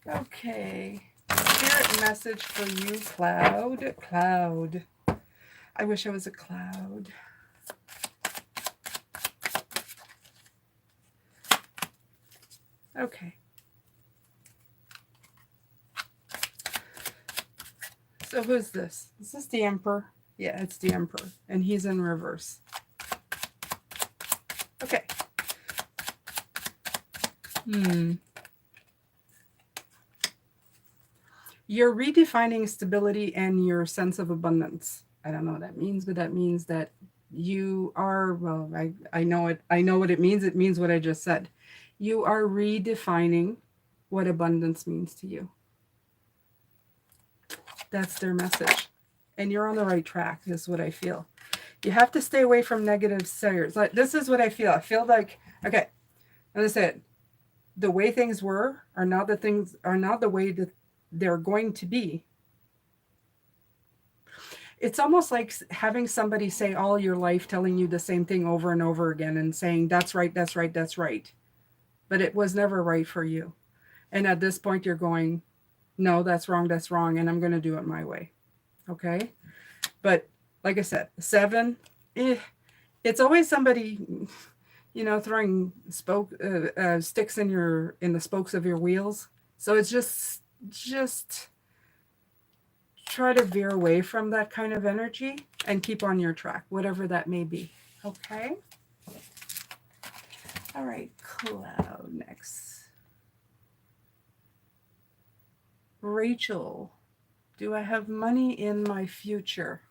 Okay. Spirit message for you, Cloud. Cloud. I wish I was a cloud. Okay. So who's this? Is this the Emperor? Yeah, it's the Emperor. And he's in reverse. Okay. You're redefining stability and your sense of abundance. I don't know what that means, but that means that you are, well, I know it. I know what it means. It means what I just said. You are redefining what abundance means to you. That's their message. And you're on the right track, is what I feel. You have to stay away from negative sayers. Like, this is what I feel. I feel like, okay, as I said, the way things were are not the way that they're going to be. It's almost like having somebody say all your life, telling you the same thing over and over again and saying, that's right, that's right, that's right. But it was never right for you. And at this point, you're going, no, that's wrong, and I'm going to do it my way. Okay. But like I said, 7, it's always somebody, throwing sticks in the spokes of your wheels. So it's just try to veer away from that kind of energy and keep on your track, whatever that may be. Okay. All right. Cloud next. Rachel, do I have money in my future?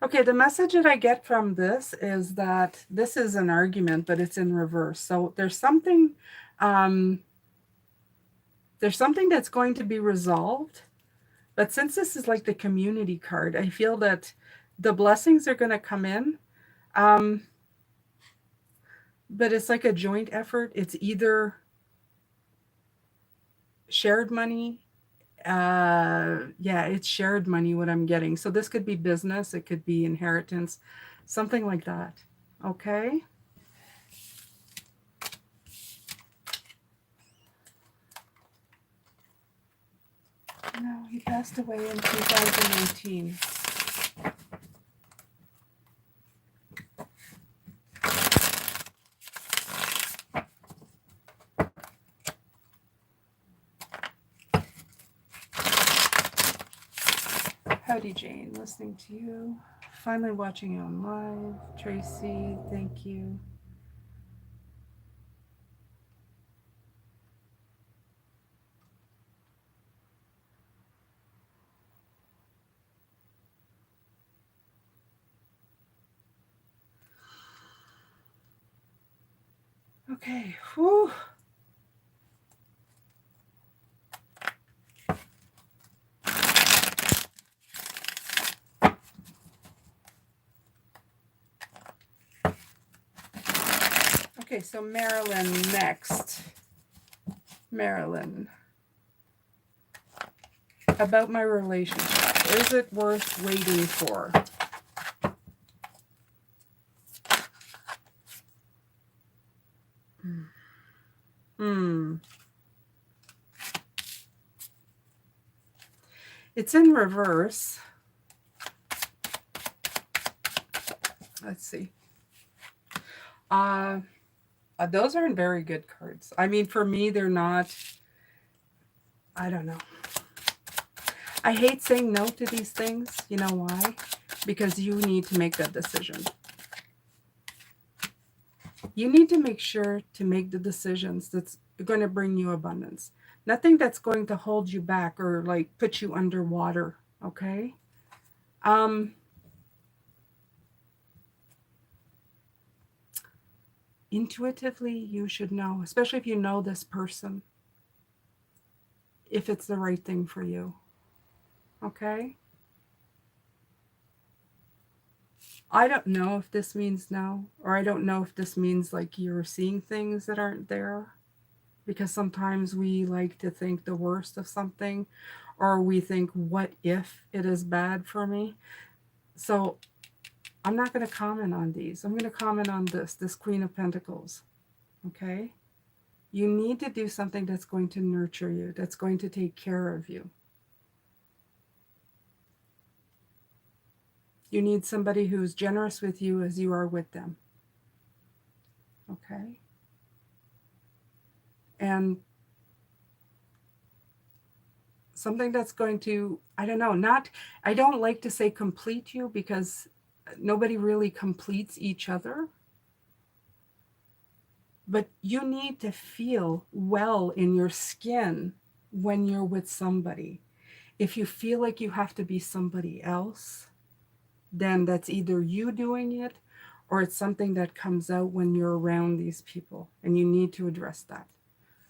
Okay, the message that I get from this is that this is an argument, but it's in reverse. So um, there's something that's going to be resolved. But since this is like the community card, I feel that the blessings are going to come in. Um, but it's like a joint effort. It's either shared money Yeah, it's shared money what I'm getting. So this could be business, it could be inheritance, something like that. Okay? No, he passed away in 2019. Howdy, Jane. Listening to you. Finally watching you on live. Tracy, thank you. Okay. Whew. Okay, so Marilyn next. Marilyn. About my relationship. Is it worth waiting for? It's in reverse. Let's see. Those aren't very good cards. I mean, for me, they're not. I don't know. I hate saying no to these things. You know why? Because you need to make that decision. You need to make sure to make the decisions that's going to bring you abundance. Nothing that's going to hold you back or like put you underwater. Okay? Intuitively, you should know, especially if you know this person, if it's the right thing for you. Okay? I don't know if this means no, or I don't know if this means like you're seeing things that aren't there, because sometimes we like to think the worst of something, or we think, what if it is bad for me? So I'm not going to comment on these. I'm going to comment on this Queen of Pentacles. Okay? You need to do something that's going to nurture you, that's going to take care of you. You need somebody who's generous with you as you are with them. Okay? And something that's going to, I don't know, I don't like to say complete you, because nobody really completes each other. But you need to feel well in your skin when you're with somebody. If you feel like you have to be somebody else, then that's either you doing it, or it's something that comes out when you're around these people, and you need to address that.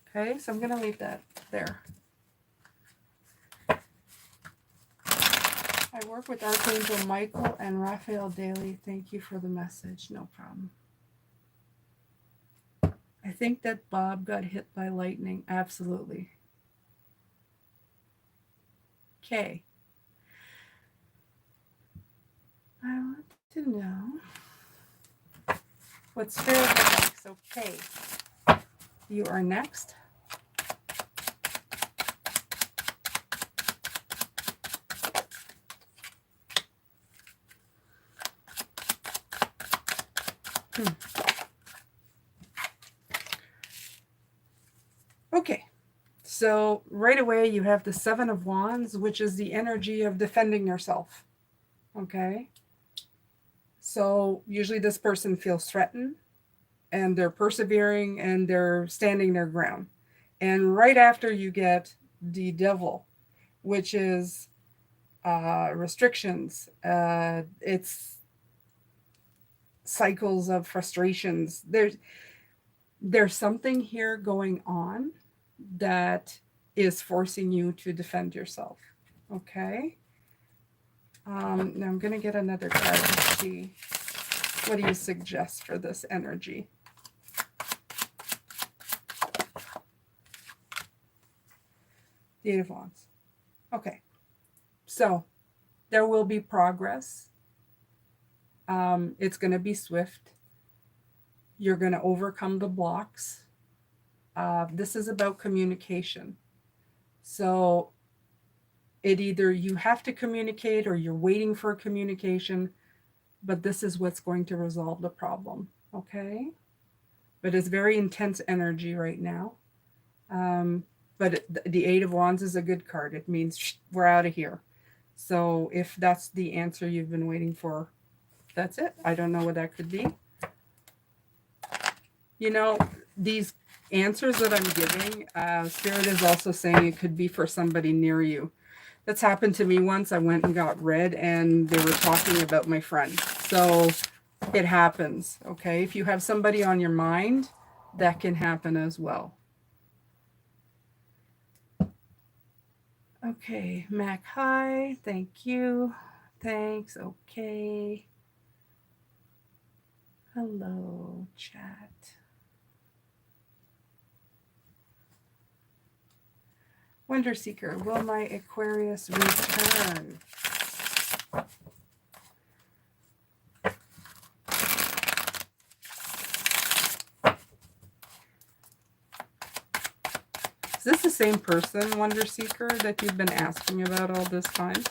Okay, so I'm going to leave that there. I work with Archangel Michael and Raphael daily. Thank you for the message. No problem. I think that Bob got hit by lightning. Absolutely. Okay. I want to know what's fair next. Okay. You are next. Okay. So right away you have the Seven of Wands, which is the energy of defending yourself. Okay. So usually this person feels threatened, and they're persevering, and they're standing their ground. And right after you get the Devil, which is restrictions. It's cycles of frustrations. There's something here going on that is forcing you to defend yourself. Okay. Now I'm going to get another card to see, what do you suggest for this energy? The Eight of Wands. Okay, so there will be progress. It's going to be swift. You're going to overcome the blocks. This is about communication. So it either you have to communicate or you're waiting for communication, but this is what's going to resolve the problem. Okay? But it's very intense energy right now. But the Eight of Wands is a good card. It means we're out of here. So if that's the answer you've been waiting for, that's it. I don't know what that could be. You know, these answers that I'm giving, Spirit is also saying it could be for somebody near you. That's happened to me once. I went and got read and they were talking about my friend. So it happens, okay? If you have somebody on your mind, that can happen as well. Okay, Mac, hi. Thank you. Thanks. Okay. Hello, chat. Wonder Seeker, will my Aquarius return? Is this the same person, Wonder Seeker, that you've been asking about all this time?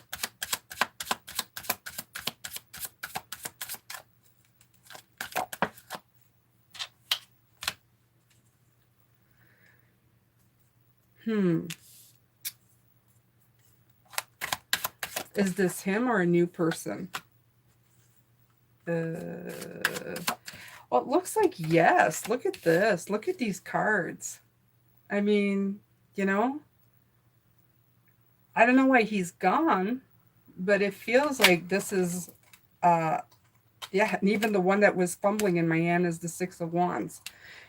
Is this him or a new person? Well, it looks like yes. Look at this. Look at these cards. I mean, you know, I don't know why he's gone, but it feels like this is, yeah, and even the one that was fumbling in my hand is the Six of Wands.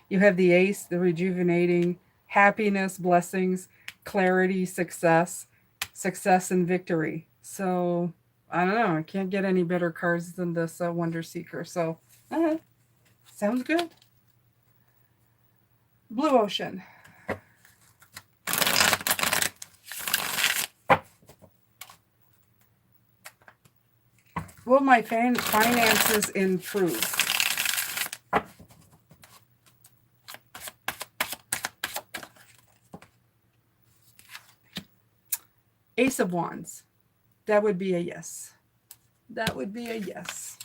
You have the Ace, the rejuvenating, happiness, blessings, clarity, success and victory. So I don't know. I can't get any better cards than this Wonder Seeker. So sounds good. Blue Ocean. Will my finances improve? Ace of Wands. That would be a yes. That would be a yes.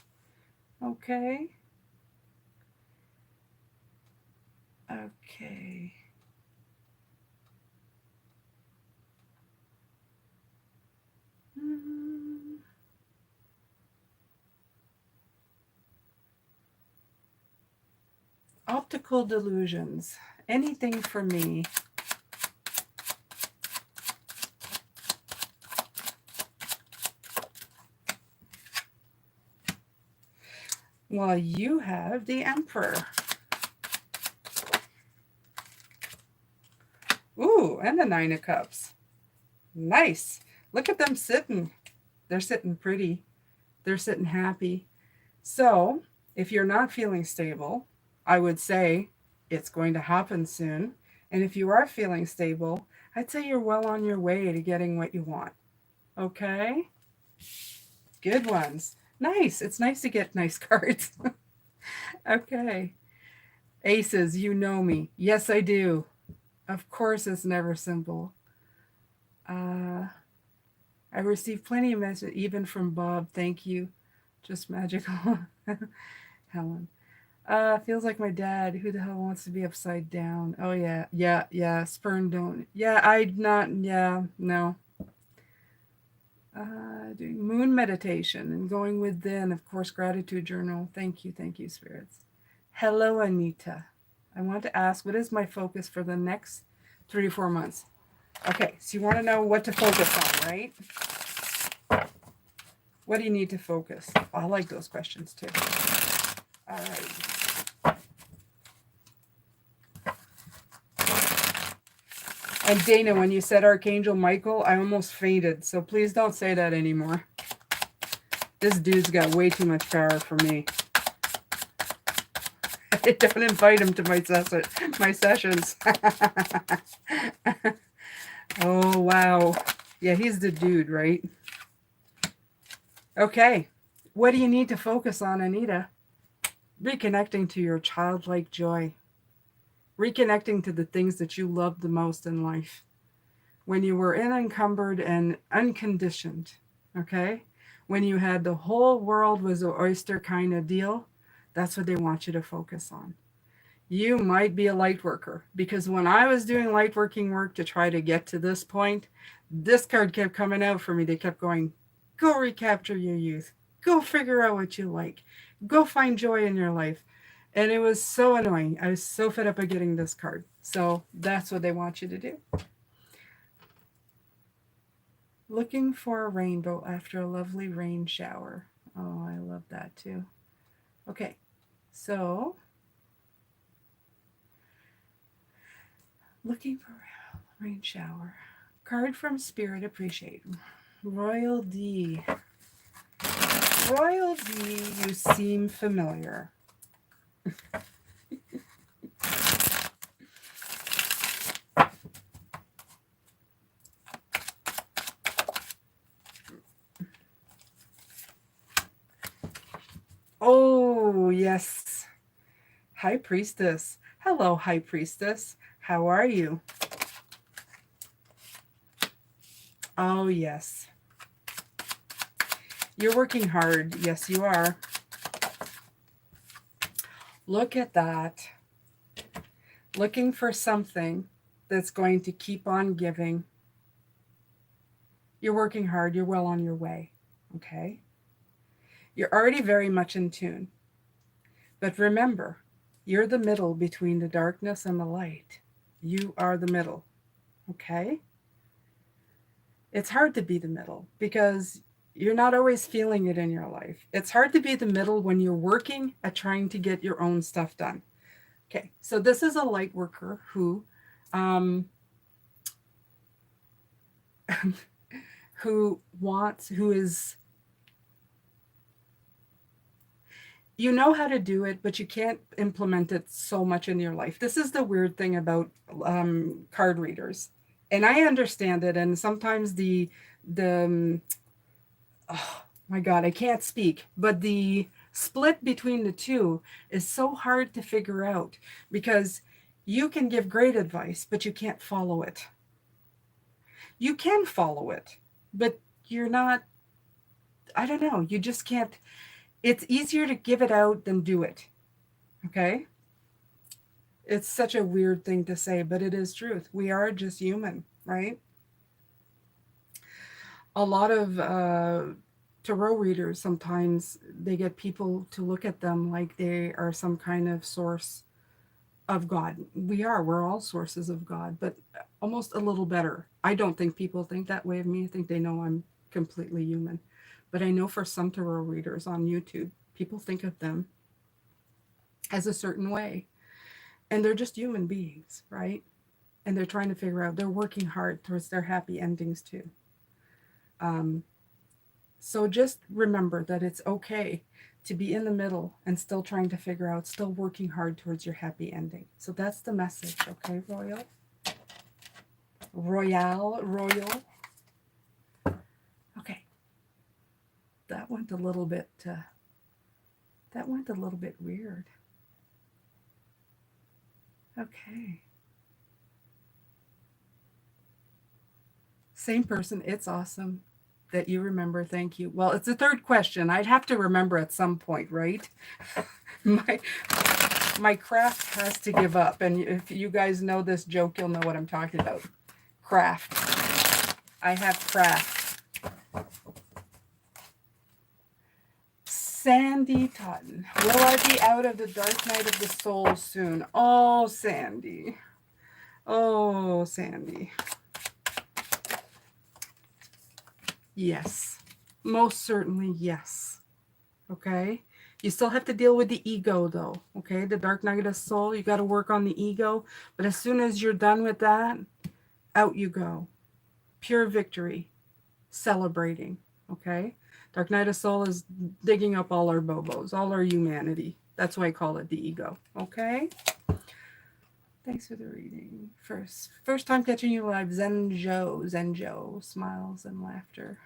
Okay. Okay. Optical delusions. Anything for me? Well, you have the Emperor. Ooh, and the Nine of Cups. Nice. Look at them sitting. They're sitting pretty. They're sitting happy. So, if you're not feeling stable, I would say it's going to happen soon. And if you are feeling stable, I'd say you're well on your way to getting what you want. Okay? Good ones. Nice. It's nice to get nice cards. Okay. Aces, you know me. Yes, I do. Of course, it's never simple. I received plenty of messages, even from Bob. Thank you. Just magical. Helen. Feels like my dad. Who the hell wants to be upside down? Oh, yeah. Yeah. Sperm don't. Yeah, no. Doing moon meditation and going within, of course, gratitude journal. Thank you, spirits. Hello, Anita. I want to ask, what is my focus for the next 3 to 4 months? Okay, so you want to know what to focus on, right? What do you need to focus? I like those questions too. All right. And Dana, when you said Archangel Michael, I almost fainted. So please don't say that anymore. This dude's got way too much power for me. Don't invite him to my sessions. Oh, wow. Yeah, he's the dude, right? Okay. What do you need to focus on, Anita? Reconnecting to your childlike joy. Reconnecting to the things that you loved the most in life. When you were unencumbered and unconditioned. Okay? When you had the whole world was an oyster kind of deal, that's what they want you to focus on. You might be a light worker, because when I was doing light working work to try to get to this point, this card kept coming out for me. They kept going, go recapture your youth, go figure out what you like, go find joy in your life. And it was so annoying. I was so fed up of getting this card. So that's what they want you to do. Looking for a rainbow after a lovely rain shower. Oh, I love that too. Okay, so looking for a rain shower. Card from Spirit Appreciate. Royal D. Royal D, you seem familiar. Oh, yes. High Priestess. Hello, High Priestess. How are you? Oh, yes. You're working hard. Yes, you are. Look at that. Looking for something that's going to keep on giving. You're working hard. You're well on your way. Okay? You're already very much in tune. But remember, you're the middle between the darkness and the light. You are the middle. Okay? It's hard to be the middle because you're not always feeling it in your life. It's hard to be the middle when you're working at trying to get your own stuff done. Okay, so this is a light worker who who is, you know how to do it, but you can't implement it so much in your life. This is the weird thing about card readers. And I understand it. And sometimes oh my God, I can't speak, but the split between the two is so hard to figure out, because you can give great advice, but you can't follow it. You can follow it, but you're not, I don't know, you just can't. It's easier to give it out than do it. Okay? It's such a weird thing to say, but it is truth. We are just human, right? A lot of tarot readers, sometimes they get people to look at them like they are some kind of source of God. We're all sources of God, but almost a little better. I don't think people think that way of me. I think they know I'm completely human. But I know for some tarot readers on YouTube, people think of them as a certain way. And they're just human beings, right? And they're trying to figure out, they're working hard towards their happy endings too. So just remember that it's okay to be in the middle and still trying to figure out, still working hard towards your happy ending. So that's the message, okay, Royal? Royal. Okay. That went a little bit weird. Okay. Same person. It's awesome that you remember. Thank you. Well, it's the third question. I'd have to remember at some point, right? my craft has to give up. And if you guys know this joke, you'll know what I'm talking about. Craft. I have craft. Sandy Totten. Will I be out of the dark night of the soul soon? Oh, Sandy. Oh, Sandy. Yes. Most certainly, yes. Okay? You still have to deal with the ego, though. Okay? The dark night of the soul, you got to work on the ego. But as soon as you're done with that, out you go. Pure victory. Celebrating. Okay? Dark night of soul is digging up all our bobos, all our humanity. That's why I call it the ego. Okay? Thanks for the reading. First time catching you live. Zenjo, smiles and laughter.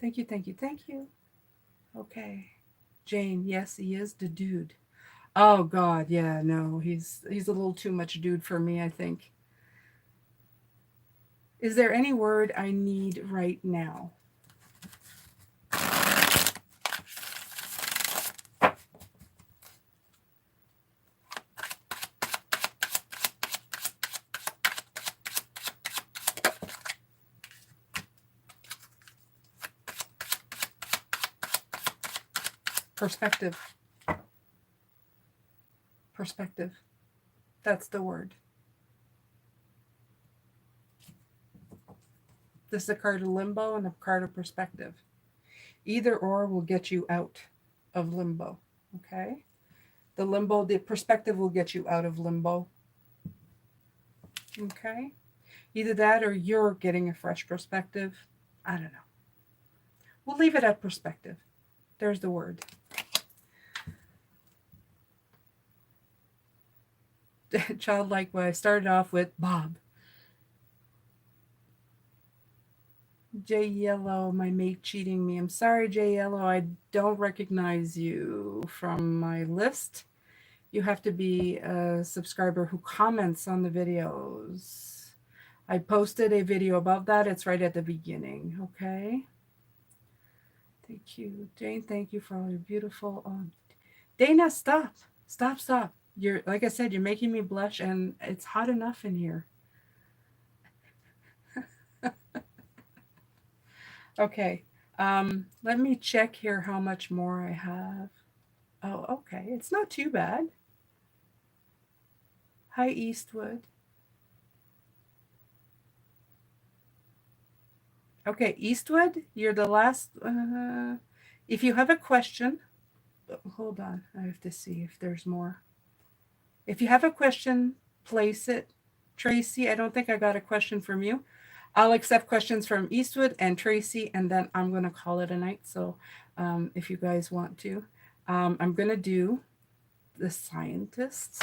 Thank you, thank you, thank you. Okay. Jane, yes, he is the dude. Oh God, yeah, no, he's a little too much dude for me, I think. Is there any word I need right now? Perspective. Perspective. That's the word. This is a card of limbo and a card of perspective. Either or will get you out of limbo. Okay? The perspective will get you out of limbo. Okay? Either that or you're getting a fresh perspective. I don't know. We'll leave it at perspective. There's the word. Childlike, what I started off with, Bob. J Yellow, my mate cheating me. I'm sorry, J Yellow, I don't recognize you from my list. You have to be a subscriber who comments on the videos. I posted a video about that. It's right at the beginning, okay? Thank you. Jane, thank you for all your beautiful... Dana, stop. Stop. You're, like I said, you're making me blush, and it's hot enough in here. Okay. Let me check here how much more I have. Oh, okay. It's not too bad. Hi, Eastwood. Okay, Eastwood, you're the last. If you have a question, hold on. I have to see if there's more. If you have a question, place it. Tracy, I don't think I got a question from you. I'll accept questions from Eastwood and Tracy, and then I'm going to call it a night. So if you guys want to, I'm going to do the scientists.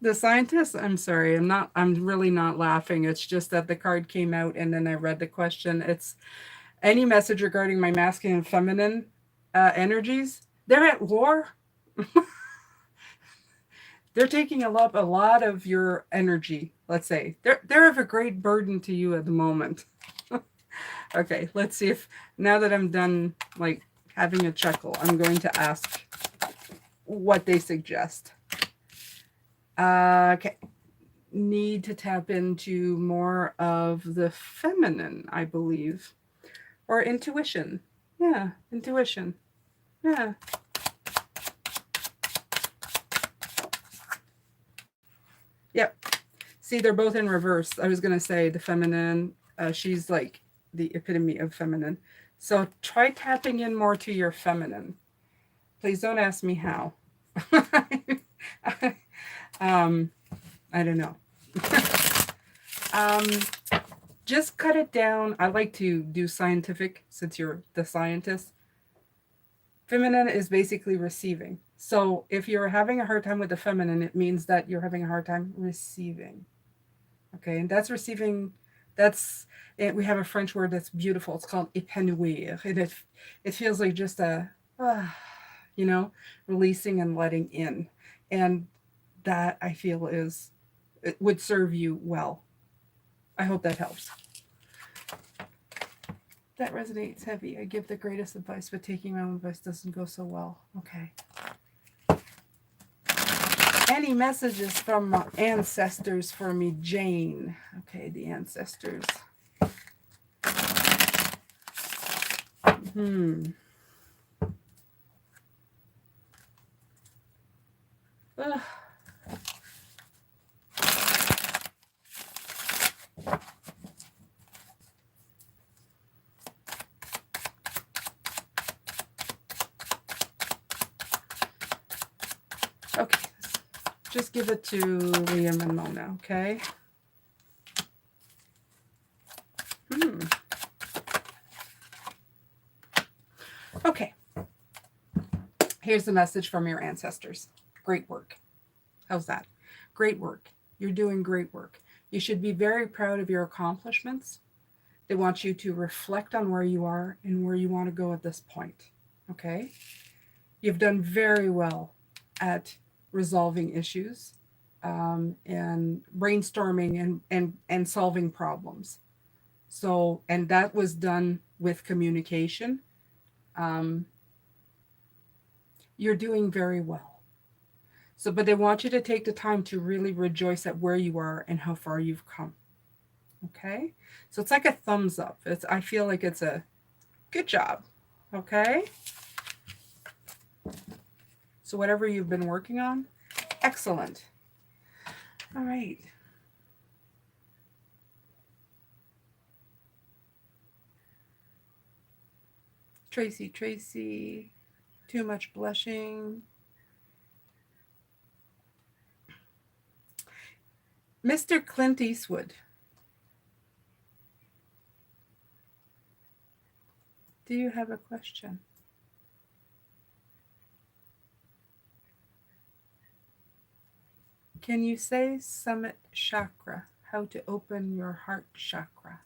The scientist, I'm sorry, I'm really not laughing. It's just that the card came out and then I read the question. It's any message regarding my masculine and feminine energies. They're at war. They're taking a lot of your energy, let's say. They're of a great burden to you at the moment. Okay, let's see if, now that I'm done like having a chuckle, I'm going to ask what they suggest. Okay. Need to tap into more of the feminine, I believe. Or intuition. Yeah, intuition. Yeah. Yep. See, they're both in reverse. I was going to say the feminine, she's like the epitome of feminine. So try tapping in more to your feminine. Please don't ask me how. I don't know. Just cut it down. I like to do scientific since you're the scientist. Feminine is basically receiving. So if you're having a hard time with the feminine, it means that you're having a hard time receiving. Okay, and that's receiving, that's it. We have a French word that's beautiful. It's called épanouir. And it feels like just a, you know, releasing and letting in. And that I feel is, it would serve you well. I hope that helps. That resonates heavy. I give the greatest advice, but taking my own advice doesn't go so well. Okay. Any messages from ancestors for me, Jane? Okay, the ancestors. Okay, just give it to Liam and Mona, okay? Okay. Here's the message from your ancestors. Great work. How's that? Great work. You're doing great work. You should be very proud of your accomplishments. They want you to reflect on where you are and where you want to go at this point. Okay? You've done very well at resolving issues and brainstorming and solving problems. So, and that was done with communication. Um, you're doing very well. So, but they want you to take the time to really rejoice at where you are and how far you've come. Okay? So it's like a thumbs up. I feel like it's a good job. Okay? So whatever you've been working on, excellent. All right. Tracy, too much blushing. Mr. Clint Eastwood. Do you have a question? Can you say summit chakra? How to open your heart chakra?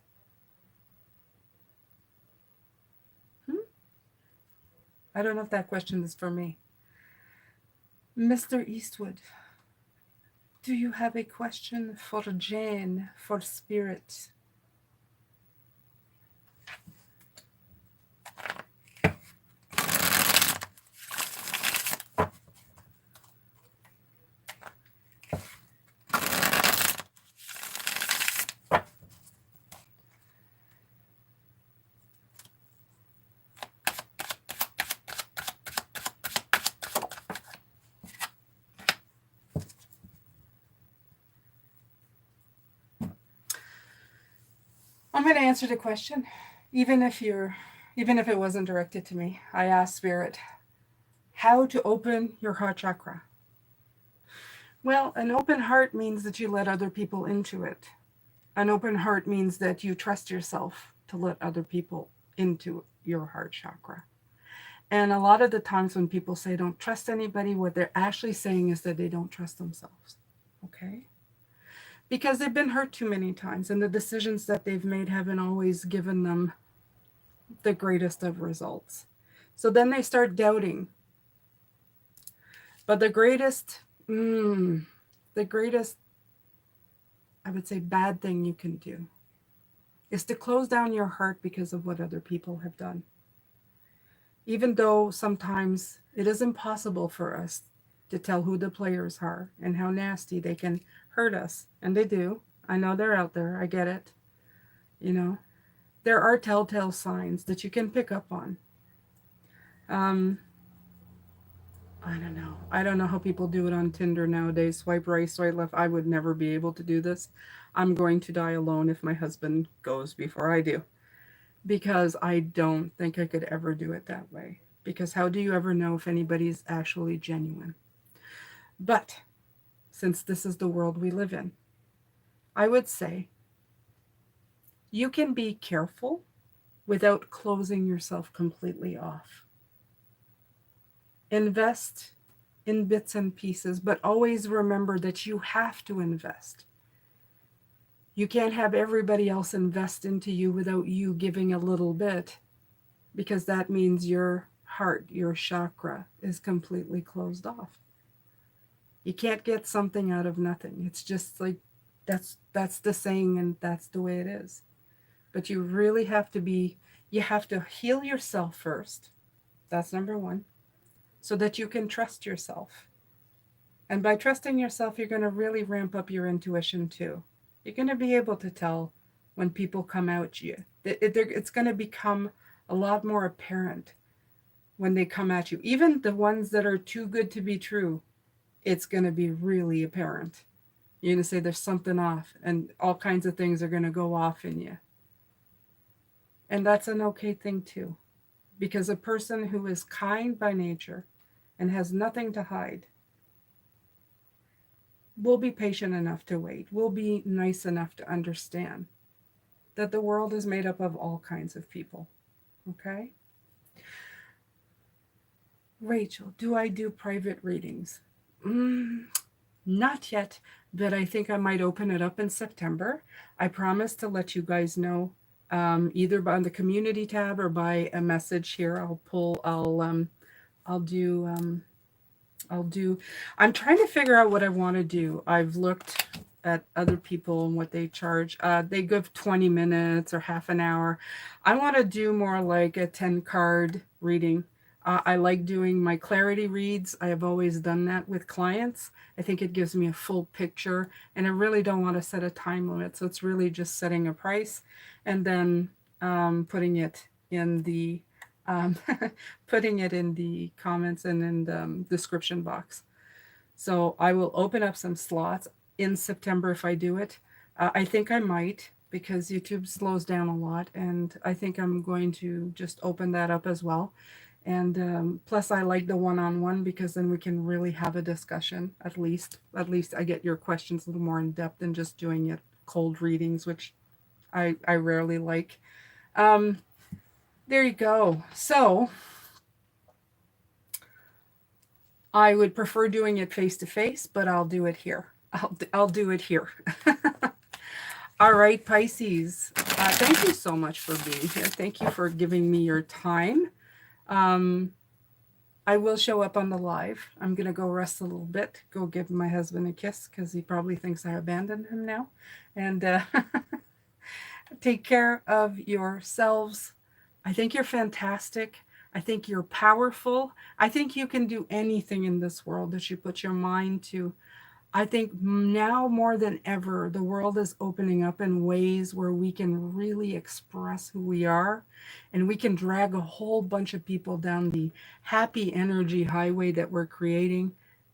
I don't know if that question is for me. Mr. Eastwood, do you have a question for Jane, for spirit? I'm going to answer the question, even if it wasn't directed to me. I asked Spirit, how to open your heart chakra. Well, an open heart means that you let other people into it. An open heart means that you trust yourself to let other people into your heart chakra. And a lot of the times when people say don't trust anybody, what they're actually saying is that they don't trust themselves. Okay? Because they've been hurt too many times, and the decisions that they've made haven't always given them the greatest of results. So then they start doubting. But the greatest, I would say, bad thing you can do is to close down your heart because of what other people have done. Even though sometimes it is impossible for us to tell who the players are and how nasty they can hurt us. And they do. I know they're out there. I get it. You know, there are telltale signs that you can pick up on. I don't know how people do it on Tinder nowadays. Swipe right, swipe left. I would never be able to do this. I'm going to die alone if my husband goes before I do. Because I don't think I could ever do it that way. Because how do you ever know if anybody's actually genuine? But since this is the world we live in, I would say you can be careful without closing yourself completely off. Invest in bits and pieces, but always remember that you have to invest. You can't have everybody else invest into you without you giving a little bit, because that means your heart, your chakra, is completely closed off. You can't get something out of nothing. It's just like that's the saying, and that's the way it is. But you really have to you have to heal yourself first. That's number one, so that you can trust yourself. And by trusting yourself, you're going to really ramp up your intuition too. You're going to be able to tell when people come at you. It's going to become a lot more apparent when they come at you. Even the ones that are too good to be true, it's going to be really apparent. You're going to say there's something off, and all kinds of things are going to go off in you. And that's an okay thing too. Because a person who is kind by nature and has nothing to hide we'll be patient enough to wait. We'll be nice enough to understand that the world is made up of all kinds of people. Okay? Rachel, do I do private readings? Mm, not yet, but I think I might open it up in September. I promise to let you guys know, either on the community tab or by a message here. I'll do I'll do I'm trying to figure out what I want to do. I've looked at other people and what they charge. They give 20 minutes or half an hour. I want to do more like a 10 card reading. I like doing my clarity reads. I have always done that with clients. I think it gives me a full picture, and I really don't want to set a time limit. So it's really just setting a price and then putting it in the um, putting it in the comments and in the description box. So I will open up some slots in September if I do it. I think I might because YouTube slows down a lot, and I think I'm going to just open that up as well. And plus, I like the one-on-one because then we can really have a discussion. At least I get your questions a little more in depth than just doing it cold readings, which I rarely like. Um, there you go. So I would prefer doing it face to face, but I'll do it here. I'll do it here. All right, Pisces. Thank you so much for being here. Thank you for giving me your time. Um, I will show up on the live. I'm gonna go rest a little bit. Go give my husband a kiss because he probably thinks I abandoned him now. And take care of yourselves. I think you're fantastic. I think you're powerful. I think you can do anything in this world that you put your mind to. I think now more than ever, the world is opening up in ways where we can really express who we are, and we can drag a whole bunch of people down the happy energy highway that we're creating.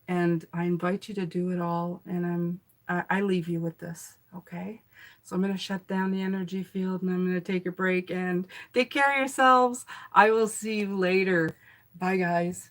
And I invite you to do it all. And I leave you with this, okay? So I'm going to shut down the energy field and I'm going to take a break and take care of yourselves. I will see you later. Bye, guys.